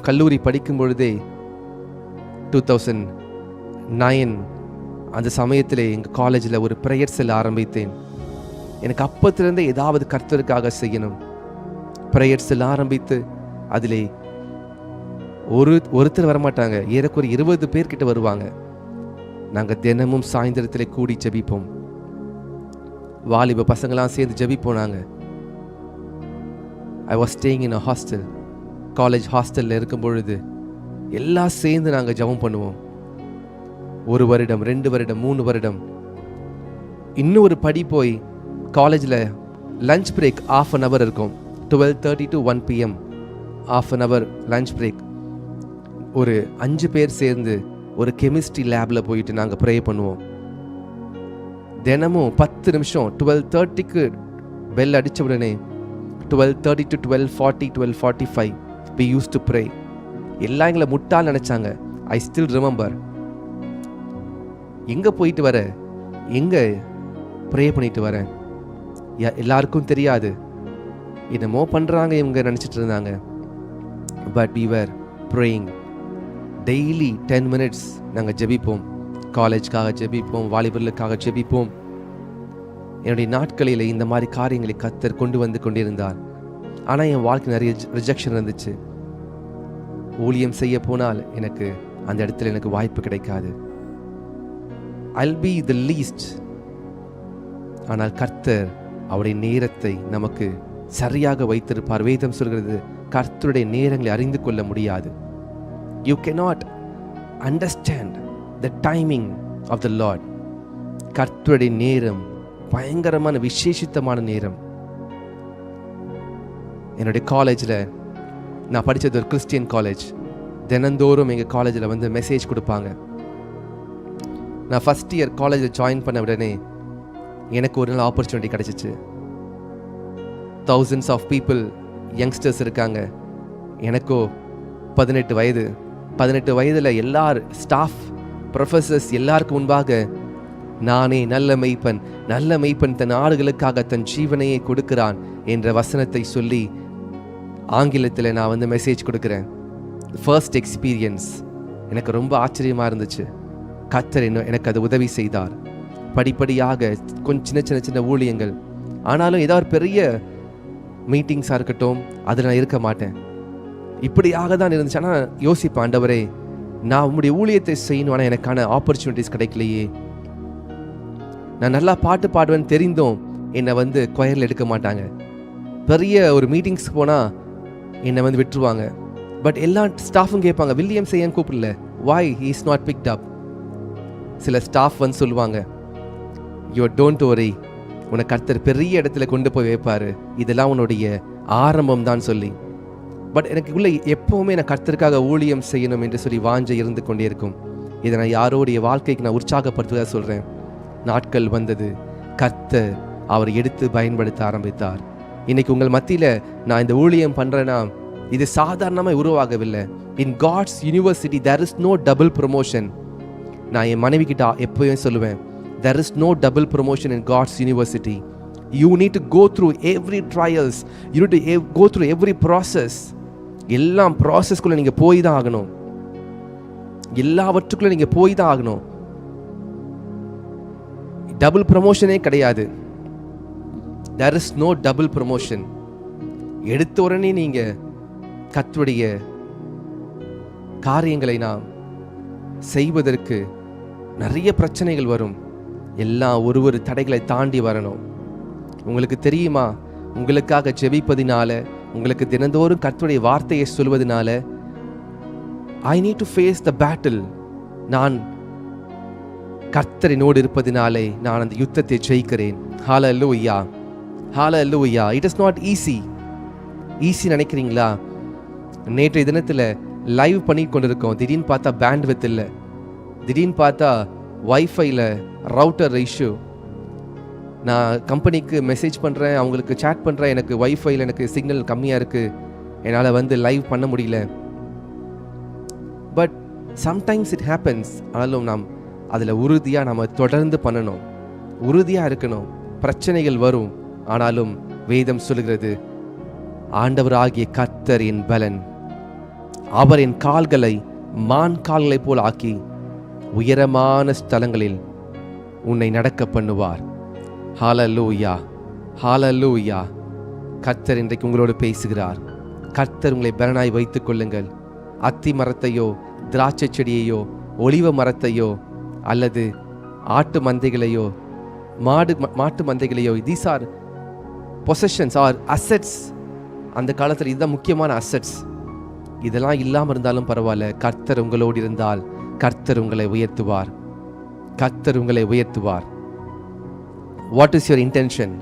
கல்லூரி படிக்கும் பொழுதே 2009 அந்த சமயத்திலே எங்கள் காலேஜில் ஒரு ப்ரேயர் செல் ஆரம்பித்தேன். எனக்கு அப்பத்திலிருந்தே ஏதாவது கர்த்தருக்காக செய்யணும். ப்ரேயர் செல் ஆரம்பித்து அதிலே ஒருத்தர் வரமாட்டாங்க, ஏறக்குறைய 20 பேர்கிட்ட வருவாங்க. நாங்கள் தினமும் சாயந்தரத்தில் கூடி ஜெபிப்போம். வாலிப பசங்களாம் சேர்ந்து ஜெபிப்போம். நாங்கள் I was staying in a hostel. College ஹாஸ்டலில் இருக்கும் பொழுது எல்லாம் சேர்ந்து நாங்கள் ஜெபம் பண்ணுவோம். 1 வருடம், 2 வருடம், 3 வருடம். இன்னும் ஒரு படி போய் காலேஜில் லஞ்ச் பிரேக் ½ an hour இருக்கும். 12:30 to 1 PM, half an hour lunch break. ஒரு 5 பேர் சேர்ந்து ஒரு கெமிஸ்ட்ரி லேபில் போயிட்டு நாங்கள் ப்ரே பண்ணுவோம். தினமும் 10 நிமிஷம் 12:30க்கு பெல் அடித்த உடனே 12:30 to 12:40, 12:45 we used to pray. எல்லாம் எங்களை முட்டால் நினச்சாங்க. I still remember. எங்கே போயிட்டு வர, எங்கே ப்ரே பண்ணிட்டு வரேன், எல்லாருக்கும் தெரியாது, என்னமோ பண்ணுறாங்க இவங்க நினச்சிட்டு இருந்தாங்க. But we were praying daily 10 minutes. நாங்கள் ஜெபிப்போம், காலேஜ்க்காக ஜெபிப்போம், வாலிபர்களுக்காக ஜெபிப்போம். என்னுடைய நாட்களில் இந்த மாதிரி காரியங்களை கர்த்தர் கொண்டு வந்து கொண்டிருந்தார். ஆனால் என் வாழ்க்கை நிறைய ரிஜெக்ஷன் இருந்துச்சு. ஊழியம் செய்ய போனால் எனக்கு அந்த இடத்துல எனக்கு வாய்ப்பு கிடைக்காது. I'll be the least. ஆனால் கர்த்தர் அவருடைய நேரத்தை நமக்கு சரியாக வைத்திருப்பார். வேதம் சொல்கிறது, கர்த்தருடைய நேரங்களை அறிந்து கொள்ள முடியாது. You cannot understand the timing of the Lord. கர்த்தருடைய நேரம் பயங்கரமான விசேஷித்தமான நேரம். என்னுடைய காலேஜில் நான் படித்தது ஒரு கிறிஸ்டியன் காலேஜ். தினந்தோறும் எங்கள் காலேஜில் வந்து மெசேஜ் கொடுப்பாங்க. நான் ஃபஸ்ட் இயர் காலேஜில் ஜாயின் பண்ண உடனே எனக்கு ஒரு நாள் ஆப்பர்ச்சுனிட்டி கிடச்சிச்சு. thousands ஆஃப் பீப்புள், யங்ஸ்டர்ஸ் இருக்காங்க. எனக்கோ 18 வயது. 18 வயதில் எல்லார் ஸ்டாஃப், ப்ரொஃபஸர்ஸ் எல்லாருக்கும் முன்பாக நானே நல்ல மெய்ப்பன், நல்ல மெய்ப்பன் தன் ஆடுகளுக்காக தன் ஜீவனையே கொடுக்கிறான் என்ற வசனத்தை சொல்லி ஆங்கிலத்தில் நான் வந்து மெசேஜ் கொடுக்குறேன். ஃபர்ஸ்ட் எக்ஸ்பீரியன்ஸ் எனக்கு ரொம்ப ஆச்சரியமாக இருந்துச்சு. கர்த்தர் எனக்கு அது உதவி செய்தார். படிப்படியாக கொஞ்சம் சின்ன சின்ன ஊழியங்கள், ஆனாலும் ஏதாவது பெரிய மீட்டிங்ஸாக இருக்கட்டும் அதில் நான் இருக்க மாட்டேன். இப்படியாக தான் இருந்துச்சு. ஆனால் யோசிப்பேன், ஆண்டவரே நான் உங்களுடைய ஊழியத்தை செய்யணும், ஆனால் எனக்கான ஆப்பர்ச்சுனிட்டிஸ் கிடைக்கலையே. நான் நல்லா பாட்டு பாடுவேன்னு தெரிந்தும் என்னை வந்து கொயரில் எடுக்க மாட்டாங்க. பெரிய ஒரு மீட்டிங்ஸ் போனால் என்னை வந்து விட்டுருவாங்க. பட் எல்லா ஸ்டாஃபும் கேட்பாங்க, வில்லியம் செய்ய கூப்பிடல, why he is not picked up. சில ஸ்டாஃப் வந்து சொல்லுவாங்க, யூ டோன்ட் worry, உன்னை கர்த்தர் பெரிய இடத்துல கொண்டு போய் வைப்பார், இதெல்லாம் உன்னுடைய ஆரம்பம் தான் சொல்லி. பட் எனக்கு உள்ள எப்போவுமே நான் கர்த்தருக்காக ஊழியம் செய்யணும் என்று சொல்லி வாஞ்சை இருந்து கொண்டே இருக்கும். இதை நான் யாரோடைய வாழ்க்கைக்கு நான் உற்சாகப்படுத்துவதாக சொல்கிறேன். நாட்கள் வந்தது, கர்த்தர் அவர் எடுத்து பயன்படுத்த ஆரம்பித்தார். இன்னைக்கு உங்கள் மத்தியில் நான் இந்த ஊழியம் பண்ணுறேன்னா இது சாதாரணமாக உருவாகவில்லை. In God's university there is no double promotion. நான் என் மனைவி கிட்ட எப்போயும் சொல்லுவேன், there is no double promotion in God's university. You need to go through every trials. You need to go through every process. எல்லாம் ப்ராசஸ்குள்ளே நீங்கள் போய் தான் ஆகணும். எல்லாவற்றுக்குள்ளே நீங்கள் போய் தான் ஆகணும். டபுள் ப்ரமோஷனே கிடையாது. there is no double promotion. எடுத்த உடனே நீங்கள் கர்த்தருடைய காரியங்களை நாம் செய்வதற்கு நிறைய பிரச்சனைகள் வரும். எல்லாம் ஒரு தடைகளை தாண்டி வரணும். உங்களுக்கு தெரியுமா, உங்களுக்காக ஜெபிப்பதினால, உங்களுக்கு தினந்தோறும் கர்த்தருடைய வார்த்தையை சொல்வதனால I need to face the battle. நான் கர்த்தரினோடு இருப்பதினாலே நான் அந்த யுத்தத்தை ஜெயிக்கிறேன். Hallelujah, hallelujah. It is not easy நினைக்கிறீங்களா? நேற்றைய தினத்தில் லைவ் பண்ணி கொண்டிருக்கோம். திடீர்னு பார்த்தா பேண்ட்வித் இல்லை, திடீர்னு பார்த்தா வைஃபைல ரவுட்டர் இஷ்யூ. நான் கம்பெனிக்கு மெசேஜ் பண்ணுறேன், அவங்களுக்கு சேட் பண்ணுறேன், எனக்கு வைஃபைல எனக்கு சிக்னல் கம்மியாக இருக்குது, என்னால் வந்து லைவ் பண்ண முடியல. But sometimes it happens. ஆனாலும் நாம் அதில் உறுதியாக நம்ம தொடர்ந்து பண்ணணும், உறுதியாக இருக்கணும். பிரச்சனைகள் வரும், ஆனாலும் வேதம் சொல்கிறது, ஆண்டவராகிய கர்த்தர் என் பலன், அவர் என் கால்களை மான் கால்களை போல் ஆக்கி உயரமான ஸ்தலங்களில் உன்னை நடக்க பண்ணுவார். ஹல்லேலூயா, ஹல்லேலூயா. கர்த்தர் இன்றைக்கு உங்களோடு பேசுகிறார். கர்த்தர் உங்களை பலனாய் வைத்துக் கொள்ளுங்கள். அத்தி மரத்தையோ, திராட்சை செடியையோ, ஒலிவ மரத்தையோ, அல்லது ஆட்டு மந்தைகளையோ, மாட்டு மந்தைகளையோ, these are possessions or assets. அந்த காலத்தில் இதுதான் முக்கியமான அசெட்ஸ். இதெல்லாம் இல்லாமல் இருந்தாலும் பரவாயில்ல, கர்த்தர் உங்களோடு இருந்தால் கர்த்தர் உங்களை உயர்த்துவார். கர்த்தர் உங்களை உயர்த்துவார். What is your intention?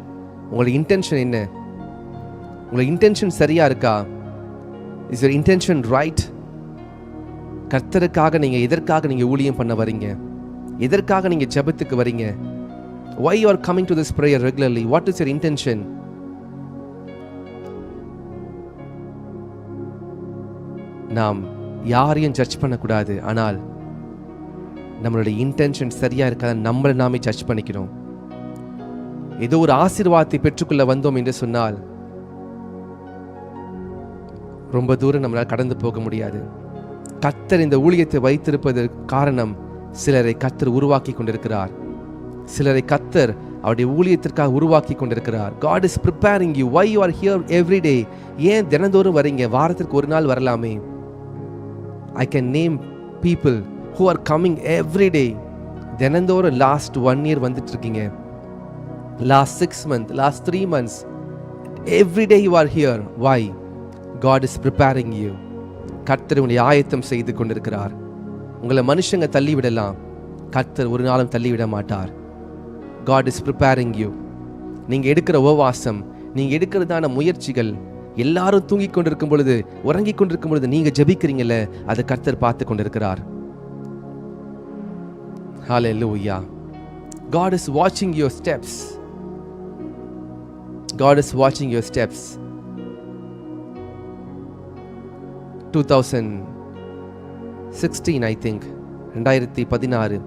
உங்களுடைய இன்டென்ஷன் என்ன? உங்களோட இன்டென்ஷன் சரியா இருக்கா? Is your intention right? கர்த்தருக்காக நீங்க எதற்காக நீங்க ஊழியம் பண்ண வரீங்க? எதற்காக நீங்க ஜெபத்துக்கு வரீங்க? why you are coming to this prayer regularly? what is your intention? நாம் யாரையும் ஜட்ஜ் பண்ணக்கூடாது, ஆனால் நம்மளுடைய இன்டென்ஷன் சரியா இருக்காத நம்மளை நாமே ஜட்ஜ் பண்ணிக்கிறோம். ஏதோ ஒரு ஆசீர்வாதத்தை பெற்றுக்கொள்ள வந்தோம் என்று சொன்னால் ரொம்ப தூரம் நம்மளால் கடந்து போக முடியாது. கர்த்தர் இந்த ஊழியத்தை வைத்திருப்பதற்கு காரணம், சிலரை கர்த்தர் உருவாக்கி கொண்டிருக்கிறார். சிலரை கர்த்தர் அவருடைய ஊழியத்திற்காக உருவாக்கி கொண்டிருக்கிறார். God is preparing you. Why you are here every day? ஏன் தினந்தோறும் வரீங்க? வாரத்திற்கு ஒரு நாள் வரலாமே. I can name people who are coming every day. தினந்தோறும் last 1 year வந்துட்டு இருக்கீங்க. last 6 months, last 3 months, every day you are here. Why? God is preparing you. கர்த்தர் உங்களை ஆயத்தம் செய்து கொண்டிருக்கிறார். உங்களை மனுஷங்க தள்ளிவிடலாம், கர்த்தர் ஒரு நாளும் தள்ளிவிட மாட்டார். God is preparing you. நீங்க எடுக்கிற உபவாசம், நீங்க எடுக்கிறதான முயற்சிகள், எல்லாரும் தூங்கிக் கொண்டிருக்கும் பொழுது, உறங்கிக் கொண்டிருக்கும் பொழுது நீங்க ஜெபிக்கிறீங்கல்ல, அதை கர்த்தர் பார்த்து கொண்டிருக்கிறார். Hallelujah. God is watching your steps. God is watching your steps. 2016 I think, 2016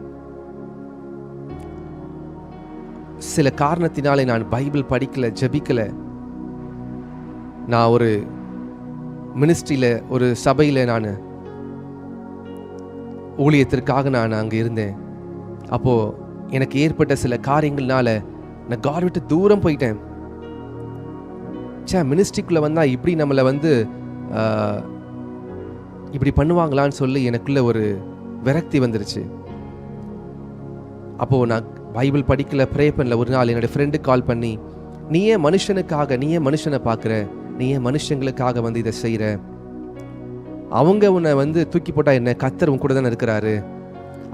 சில காரணத்தினாலே நான் பைபிள் படிக்கல, ஜெபிக்கல. நான் ஒரு மினிஸ்ட்ரியில, ஒரு சபையில் நான் ஊழியத்திற்காக நான் அங்கே இருந்தேன். அப்போ எனக்கு ஏற்பட்ட சில காரியங்கள்னால நான் காட் விட்டு தூரம் போயிட்டேன். மினிஸ்ட்ரிக்குள்ள வந்தா இப்படி நம்மளை இப்படி பண்ணுவாங்களான்னு சொல்லி எனக்குள்ள ஒரு விரக்தி வந்துருச்சு. அப்போ நான் பைபிள் படிக்கல, ப்ரே பண்ணல. ஒரு நாள் என்னோட ஃப்ரெண்டு கால் பண்ணி, நீ ஏன் மனுஷனுக்காக, நீ ஏன் மனுஷனை பார்க்குற, நீ ஏன் மனுஷங்களுக்காக இதை செய்கிற, அவங்க உன்னை தூக்கி போட்டா என்ன, கர்த்தர் உன் கூட தானே இருக்கிறாரு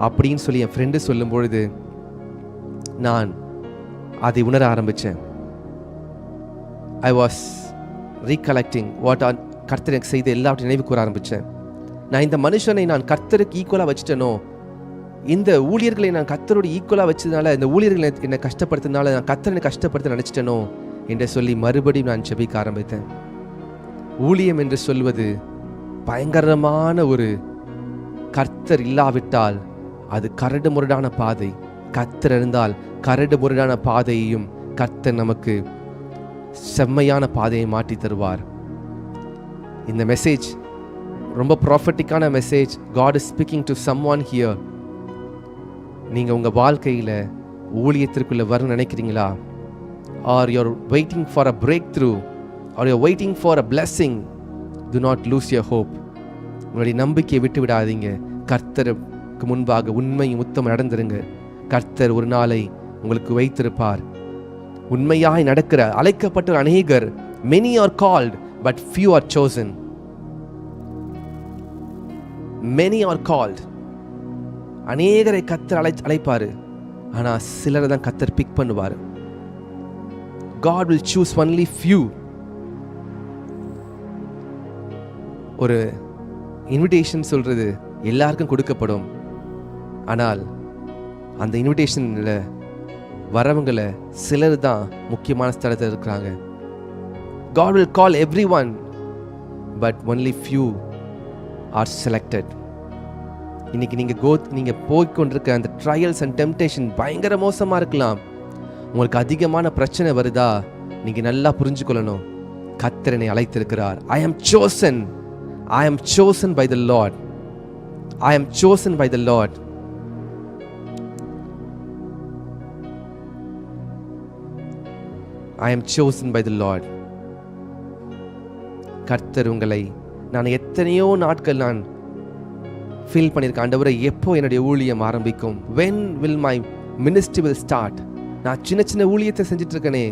அப்படின்னு சொல்லி என் ஃப்ரெண்டு சொல்லும் பொழுது நான் அதை உணர ஆரம்பித்தேன். I was recollecting what are கர்த்தர் எனக்கு செய்த எல்லாவற்றையும் நினைவு கூற ஆரம்பித்தேன். நான் இந்த மனுஷனை நான் கர்த்தருக்கு ஈக்குவலாக வச்சுட்டேனோ, இந்த ஊழியர்களை நான் கர்த்தரோட ஈக்குவலாக வச்சதுனால, இந்த ஊழியர்களை என்னை கஷ்டப்படுத்தினால நான் கர்த்தரை கஷ்டப்படுத்த நினச்சிட்டேனோ என்று சொல்லி மறுபடியும் நான் ஜெபிக்க ஆரம்பித்தேன். ஊழியம் என்று சொல்வது பயங்கரமான ஒரு, கர்த்தர் இல்லாவிட்டால் அது கரடு முரடான பாதை. கர்த்தர் இருந்தால் கரடு முரடான பாதையையும் கர்த்தர் நமக்கு செம்மையான பாதையை மாற்றி தருவார். இந்த மெசேஜ் ரொம்ப ப்ராஃபட்டிக்கான message. God is speaking to someone here. நீங்க உங்க வாழ்க்கையில ஊழியத்திற்குள்ள வர நினைக்கிறீங்களா? or you're waiting for a breakthrough, or you're waiting for a blessing? Do not lose your hope. உங்களுடைய நம்பிக்கையை விட்டு விடாதீங்க. கர்த்தருக்கு முன்பாக உண்மையும் உத்தமம் நடந்துருங்க. கர்த்தர் ஒரு நாளை உங்களுக்கு வைத்திருப்பார். உண்மையாய் நடக்கிற அழைக்கப்பட்ட அநேகர், many are called but few are chosen. many are called. அநேகரை கர்த்தர் அழைப்பாரு, ஆனா சிலரை தான் கர்த்தர் பிக் பண்ணுவார். God will choose only few. ஒரு இன்விடேஷன் சொல்றது எல்லாருக்கும் கொடுக்கப்படும், ஆனால் அந்த இன்விடேஷன்ல வரவங்களை சிலர் தான் முக்கியமான ஸ்தலத்தில் இருக்கிறாங்க. God will call everyone but only few are selected. இன்னைக்கு நீங்க போய்கொண்டிருக்க அந்த ட்ரையல்ஸ் அண்ட் டெம்டேஷன் பயங்கர மோசமா இருக்கலாம். உங்களுக்கு அதிகமான பிரச்சனை வருதா? நீங்க நல்லா புரிஞ்சுக்கொள்ளணும், கர்த்தர் என்னை அழைத்திருக்கிறார். I am chosen. I am chosen by the Lord. I am chosen by the Lord. I am chosen by the Lord. கர்த்தர் உங்களை, நான் எத்தனையோ நாட்கள் நான் ஃபீல் பண்ணியிருக்கேன், ஆண்டவரே எப்போ என்னுடைய ஊழியம் ஆரம்பிக்கும்? when will my ministry will start? நான் சின்ன சின்ன ஊழியத்தை செஞ்சுட்டு இருக்கேனே,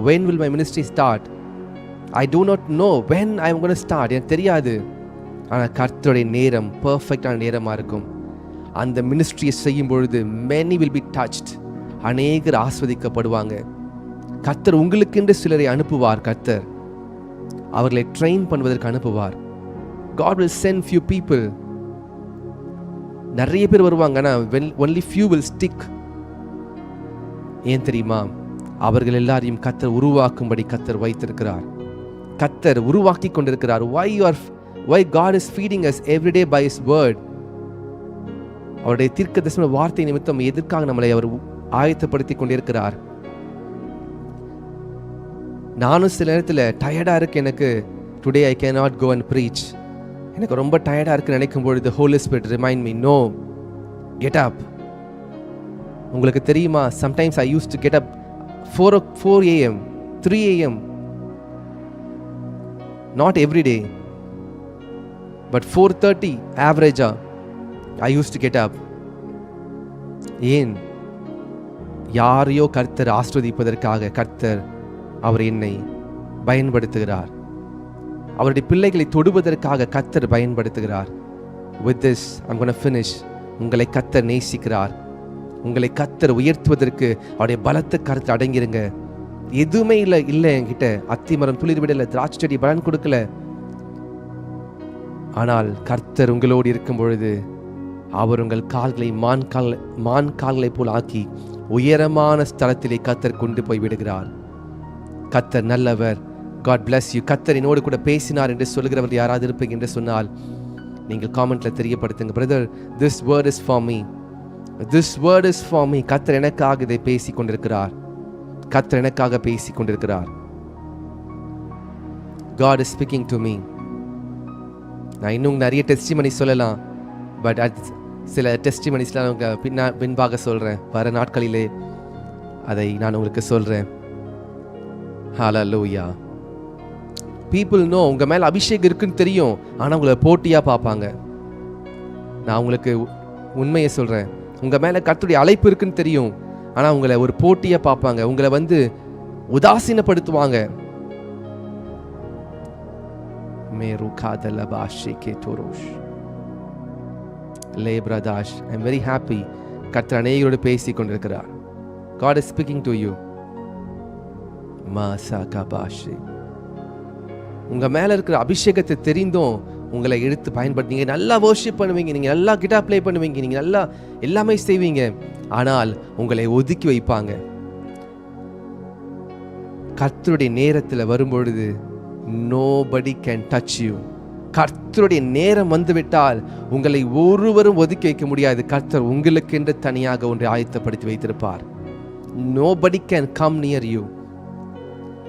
when will my ministry start? I do not know when I am going to start. எனக்கு தெரியாது. ஆனால் கர்த்தருடைய நேரம் பர்ஃபெக்டான நேரமாக இருக்கும். அந்த மினிஸ்ட்ரியை செய்யும் பொழுது many will be touched. அநேகர் ஆஸ்வதிக்கப்படுவாங்க. கர்த்தர் உங்களுக்கென்று சிலரை அனுப்புவார். கர்த்தர் அவர்களை ட்ரெயின் பண்ணுவதற்கு அனுப்புவார். God will send few people. நிறைய பேர் வருவாங்க, ஆனால் only few will stick. ஏன் தெரியுமா? அவர்கள் எல்லாரையும் கர்த்தர் உருவாக்கும்படி கர்த்தர் வைத்திருக்கிறார். கர்த்தர் உருவாக்கி கொண்டிருக்கிறார். Why God is feeding us every day by His word? அவருடைய தீர்க்கதரிசன வார்த்தை நிமித்தம் எதற்காக நம்மளை அவர் ஆயத்தப்படுத்தி கொண்டிருக்கிறார். நானும் சில நேரத்தில் டயர்டாக இருக்கு, எனக்கு today I can not go and preach, எனக்கு ரொம்ப டயர்டாக இருக்குன்னு நினைக்கும் பொழுது Holy Spirit remind me, no, get up. உங்களுக்கு தெரியுமா, sometimes I use to get up 4 AM 3 AM, not every day, but 4:30 ஆவரேஜா I use to get up. ஏன்? யாரையோ கர்த்தர் ஆஸ்வதிப்பதற்காக கர்த்தர் அவர் என்னை பயன்படுத்துகிறார். அவருடைய பிள்ளைகளை தொடுவதற்காக கர்த்தர் பயன்படுத்துகிறார். With this I'm going to finish. உங்களை கர்த்தர் நேசிக்கிறார். உங்களை கர்த்தர் உயர்த்துவதற்கு அவருடைய பலத்த கருத்து அடங்கிருங்க. எதுவுமே இல்லை என்கிட்ட, அத்திமரம் துளிர் விடல, திராட்சை செடி பலன் கொடுக்கல, ஆனால் கர்த்தர் உங்களோடு இருக்கும் பொழுது அவர் உங்கள் கால்களை மான் கால்களை போல் ஆக்கி உயரமான ஸ்தலத்திலே கர்த்தர் கொண்டு போய் விடுகிறார். கர்த்தர் நல்லவர். God bless you. கர்த்தர் என்னோடு கூட பேசினார் என்று சொல்கிறவர் யாராவது இருப்பீங்க என்று சொன்னால் நீங்கள் காமெண்ட்ல தெரியப்படுத்துங்க. Brother, this word is for me. This word is for me. கர்த்தர் எனக்காக இதை பேசி கொண்டிருக்கிறார். கர்த்தர் எனக்காக பேசி கொண்டிருக்கிறார். God is speaking to me. நான் இன்னும் நிறைய டெஸ்டிமனி சொல்லலாம், பட் சில டெஸ்டிமனிஸ்லாம் பின்பாக சொல்கிறேன். வர நாட்களிலே அதை நான் உங்களுக்கு சொல்கிறேன். ஹல்லேலூயா. பீப்புள் நோ, உங்கள் மேலே அபிஷேகம் இருக்குன்னு தெரியும், ஆனால் உங்களை போட்டியாக பார்ப்பாங்க. நான் உங்களுக்கு உண்மையை சொல்கிறேன், உங்கள் மேலே கர்த்தருடைய அழைப்பு இருக்குன்னு தெரியும், ஆனால் உங்களை ஒரு போட்டியாக பார்ப்பாங்க, உங்களை உதாசீனப்படுத்துவாங்க. I'm very happy. கர்த்தர் அநேகரோடு பேசி கொண்டிருக்கிறார். God is speaking to you. உங்க மேல இருக்கிற அபிஷேகத்தை தெரிந்தும் உங்களை எடுத்து பயன்படுத்தி, நீங்க நல்லா வர்ஷிப் பண்ணுவீங்க, நீங்க நல்லா கிட்டார் ப்ளே பண்ணுவீங்க, நீங்க நல்லா எல்லாமே செய்வீங்க, ஆனால் உங்களை ஒதுக்கி வைப்பாங்க. கர்த்தருடைய நேரத்தில் வரும்பொழுது nobody can touch you. கர்த்தருடைய நேரம் வந்துவிட்டால் உங்களை ஒருவரும் ஒதுக்கி வைக்க முடியாது. கர்த்தர் உங்களுக்கு என்று தனியாக ஒன்றை ஆயத்தப்படுத்தி வைத்திருப்பார். nobody can come near you.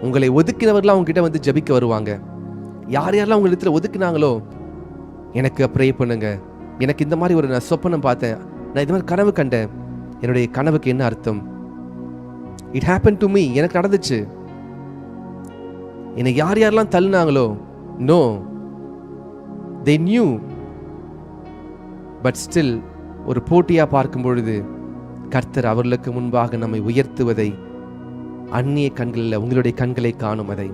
உங்களை ஒதுக்கினவர்களாம் உங்ககிட்ட ஜபிக்க வருவாங்க. யாரெல்லாம் உங்க இடத்துல ஒதுக்கினாங்களோ, எனக்கு ப்ரே பண்ணுங்க, எனக்கு இந்த மாதிரி ஒரு நான் சொப்பனம் பார்த்தேன், நான் இந்த மாதிரி கனவு கண்டேன், என்னுடைய கனவுக்கு என்ன அர்த்தம்? இட் ஹேப்பன் டு மீ, எனக்கு நடந்துச்சு. என்னை யாரெல்லாம் தள்ளினாங்களோ, no, they knew, but still ஒரு போட்டியா பார்க்கும் பொழுது கர்த்தர் அவர்களுக்கு முன்பாக நம்மை உயர்த்துவதை அந்நிய கண்களில் உங்களுடைய கண்களை காணும். அதை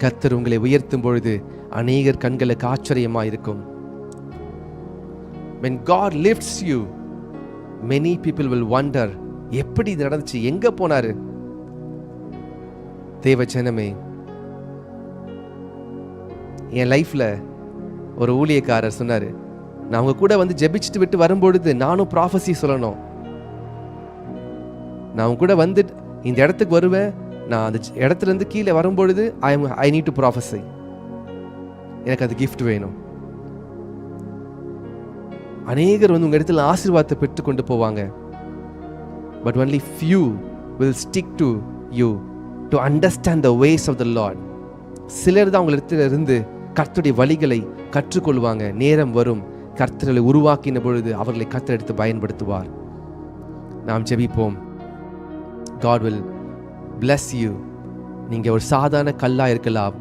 கர்த்தர் உங்களை உயர்த்தும் பொழுது அநேகர் கண்களுக்கு ஆச்சரியமா இருக்கும். When God lifts you, many people will wonder, எப்படி இது நடந்துச்சு, எங்க போனாரு? தேவ ஜனமே, என் லைஃப்ல ஒரு ஊழியக்காரர் சொன்னாரு, நான் அவங்க கூட ஜெபிச்சுட்டு விட்டு வரும்பொழுது நானும் ப்ராஃபஸி சொல்லணும். நான் அவங்க கூட இந்த இடத்துக்கு வருவேன், நான் அந்த இடத்துல இருந்து கீழே வரும்பொழுது ஐ நீட் டு ப்ராஃபஸி, எனக்கு அது கிஃப்ட் வேணும். அநேகர் உங்க இடத்துல ஆசீர்வாதத்தை பெற்று கொண்டு போவாங்க. But only few will stick to you to understand the ways of the Lord. சிலர் தான் உங்க இடத்துல இருந்து கர்த்தருடைய வழிகளை கற்றுக்கொள்வாங்க. நேரம் வரும், கர்த்தர்களை உருவாக்கின பொழுது அவர்களை கர்த்தர் எடுத்து பயன்படுத்துவார். நாம் ஜெபிப்போம். God will bless you. நீங்க ஒரு சாதாரண கல்லா இருக்கலாம்,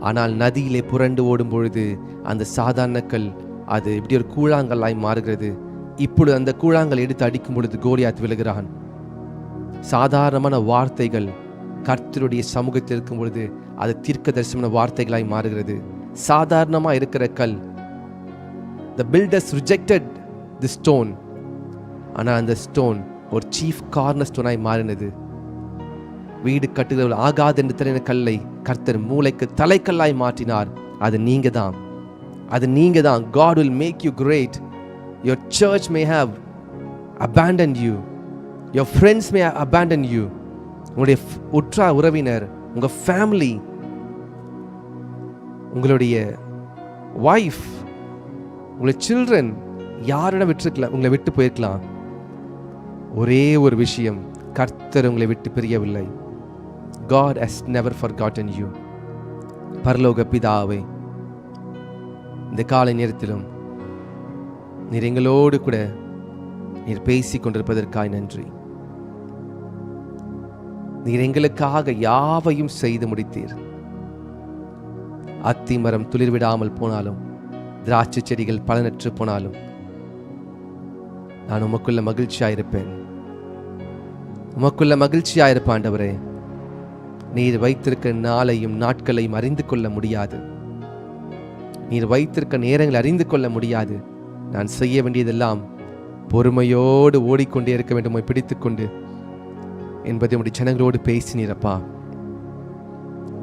ஆனால் நதியிலே புரண்டு ஓடும் பொழுது அந்த சாதாரண கல் அது இப்படி ஒரு கூழாங்கல்லாய் மாறுகிறது. இப்பொழுது அந்த கூழாங்கல் எடுத்து அடிக்கும் பொழுது கோலியாத் விழுகிறான். சாதாரணமான வார்த்தைகள் கர்த்தருடைய சமூகத்தில் இருக்கும் பொழுது அது தீர்க்கதரிசன வார்த்தைகளாய் மாறுகிறது. சாதாரணமா இருக்கிற கல், the builders rejected the stone, ஆனால் அந்த ஸ்டோன் ஒரு சீஃப் கார்னர் ஸ்டோனாய் மாறினது. வீடு கட்டுகிறவர்கள் ஆகாது என்று தெரிந்த கல்லை கர்த்தர் மூளைக்கு தலைக்கல்லாய் மாற்றினார். அது நீங்க தான், அது நீங்க தான். God will make you great. Your church may have abandoned you, your friends may have abandoned you. உங்களுடைய உற்றார் உறவினர், உங்க ஃபேமிலி, உங்களுடைய வைஃப், உங்களுடைய சில்ட்ரன் யாரிடம் விட்டுருக்கலாம், உங்களை விட்டு போயிருக்கலாம். ஒரே ஒரு விஷயம், கர்த்தர் உங்களை விட்டு பிரியவில்லை. God has never forgotten you. பரலோக பிதாவே, இந்த காலை நேரத்திலும் நீர் எங்களோடு கூட நீர் பேசிக் கொண்டிருப்பதற்காய் நன்றி. நீர் எங்களுக்காக யாவையும் செய்து முடித்தீர். அத்தி மரம் துளிர்விடாமல் போனாலும், திராட்சை செடிகள் பலனற்று போனாலும், நான் உமக்குள்ள மகிழ்ச்சியாயிருப்பேன். உமக்குள்ள மகிழ்ச்சியாயிருப்பேன் ஆண்டவரே. நீர் வைத்திருக்க நாளையும் நாட்களையும் அறிந்து கொள்ள முடியாது. நீர் வைத்திருக்க நேரங்களை அறிந்து கொள்ள முடியாது. நான் செய்ய வேண்டியதெல்லாம் பொறுமையோடு ஓடிக்கொண்டே இருக்க வேண்டும், பிடித்துக்கொண்டு என்பதை உடைய ஜனங்களோடு பேசினீரப்பா.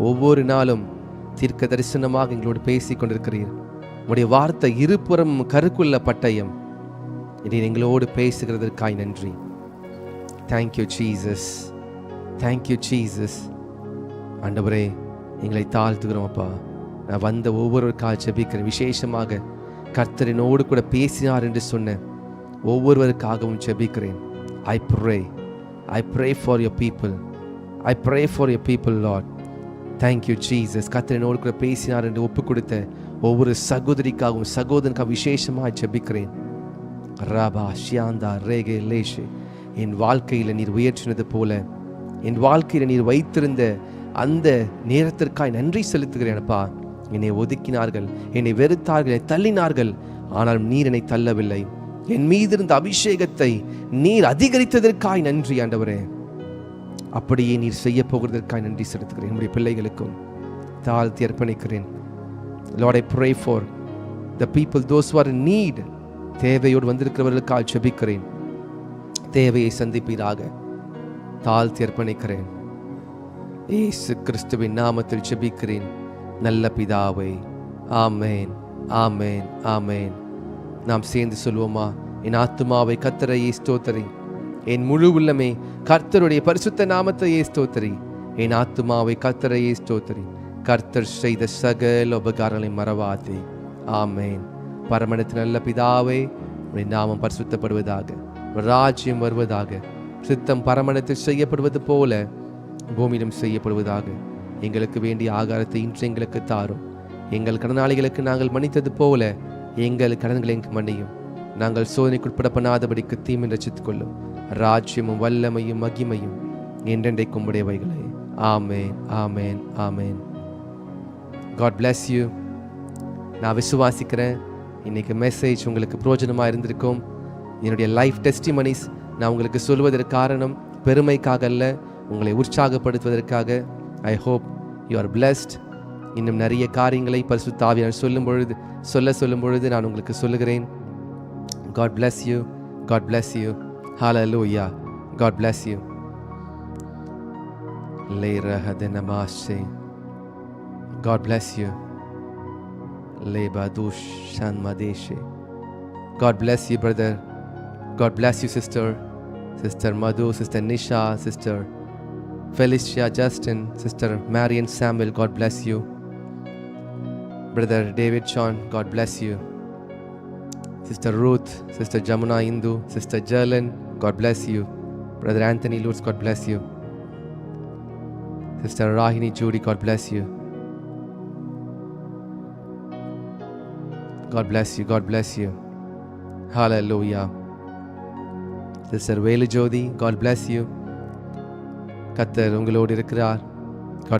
ஒவ்வொரு நாளும் தீர்க்க தரிசனமாக எங்களோடு பேசிக் கொண்டிருக்கிறீர். உடைய வார்த்தை இருபுறம் கருக்குள்ள பட்டயம். இதை எங்களோடு பேசுகிறதற்காய் நன்றி. Thank you Jesus, thank you Jesus. ஆண்டவரே, எங்களை தாழ்த்துகிறோம் அப்பா. நான் வந்த ஒவ்வொருவருக்காக ஜெபிக்கிறேன். விசேஷமாக கர்த்தரினோடு கூட பேசினார் என்று சொன்ன ஒவ்வொருவருக்காகவும் ஜெபிக்கிறேன். I pray for your people. I pray for your people, Lord. Thank you, Jesus. கர்த்தரினோடு கூட பேசினார் என்று ஒப்பு கொடுத்த ஒவ்வொரு சகோதரிக்காகவும் சகோதரனுக்காக விசேஷமாக ஜெபிக்கிறேன். ராபா ஷியாந்தா ரேகே லேஷே, என் வாழ்க்கையில் நீர் உயர்த்தினது போல என் வாழ்க்கையில் நீர் வைத்திருந்த அந்த நேரத்திற்காய் நன்றி செலுத்துகிறேன்ப்பா. என்னை ஒதுக்கினார்கள், என்னை வெறுத்தார்கள், என்னை தள்ளினார்கள். ஆனால் நீர் என்னை தள்ளவில்லை. என் மீது இருந்த அபிஷேகத்தை நீர் அதிகரித்ததற்காய் நன்றி ஆண்டவரே. அப்படியே நீர் செய்ய போகிறதற்காய் நன்றி செலுத்துகிறேன். என்னுடைய பிள்ளைகளுக்கும் தாழ்த்தி அர்ப்பணிக்கிறேன். Lord, I pray for the people, those who are in need. தேவையோடு வந்திருக்கிறவர்களுக்காக ஜெபிக்கிறேன். தேவையை சந்திப்பீராக. தாழ்த்தி அர்ப்பணிக்கிறேன். இயேசு கிறிஸ்துவின் நாமத்தில் ஜெபிக்கிறேன் நல்ல பிதாவே. ஆமேன், ஆமேன், ஆமேன். நாம் சேர்ந்து சொல்வோமா? என் ஆத்துமாவை கர்த்தரையே ஸ்தோத்திரி, என் முழு உள்ளமே கர்த்தருடைய பரிசுத்த நாமத்தையே ஸ்தோத்திரி. என் ஆத்துமாவை கர்த்தரையே ஸ்தோத்திரி, கர்த்தர் செய்த சகல உபகாரங்களை மறவாதே. ஆமேன். பரமனத்தின் நல்ல பிதாவே, உடைய நாமம் பரிசுத்தப்படுவதாக, ராஜ்யம் வருவதாக, சித்தம் பரமனத்தில் செய்யப்படுவது போல பூமியிலும் செய்யப்படுவதாக. எங்களுக்கு வேண்டிய ஆகாரத்தை இன்று எங்களுக்கு தாரும். எங்கள் கடனாளிகளுக்கு நாங்கள் மன்னித்தது போல எங்கள் கடன்களை மன்னியும். நாங்கள் சோதனைக்குட்பட பண்ணாதபடிக்கு தீமை ரசித்துக் கொள்ளும். ராஜ்யமும் வல்லமையும் மகிமையும் என்றென்றைக்கும் உடையவைகளே. ஆமேன், ஆமேன், ஆமேன். God bless you. நான் விசுவாசிக்கிறேன் இன்னைக்கு மெசேஜ் உங்களுக்கு பிரயோஜனமாக இருந்திருக்கும். என்னுடைய லைஃப் டெஸ்டிமனிஸ் நான் உங்களுக்கு சொல்வதற்கு காரணம் பெருமைக்காக அல்ல, உங்களை உற்சாகப்படுத்துவதற்காக. I hope you are blessed. இன்னும் நிறைய காரியங்களை பரிசுத்த ஆவியானவர் சொல்லும் பொழுது நான் உங்களுக்கு சொல்லுகிறேன். God bless you. God bless you. Hallelujah. God bless you. God bless you. God bless you, brother. God bless you, Sister Madhu, Sister Nisha, Sister Felicia, Justin, Sister Marian Samuel. God bless you. Brother David John, God bless you. Sister Ruth, Sister Jamuna Indu, Sister Jerlin, God bless you. Brother Anthony Lutz, God bless you. Sister Rahini Judy, God bless you. God bless you. God bless you. Hallelujah. Sister Velu Jodi, God bless you. கர்த்தர் உங்களோடு இருக்கிறார்.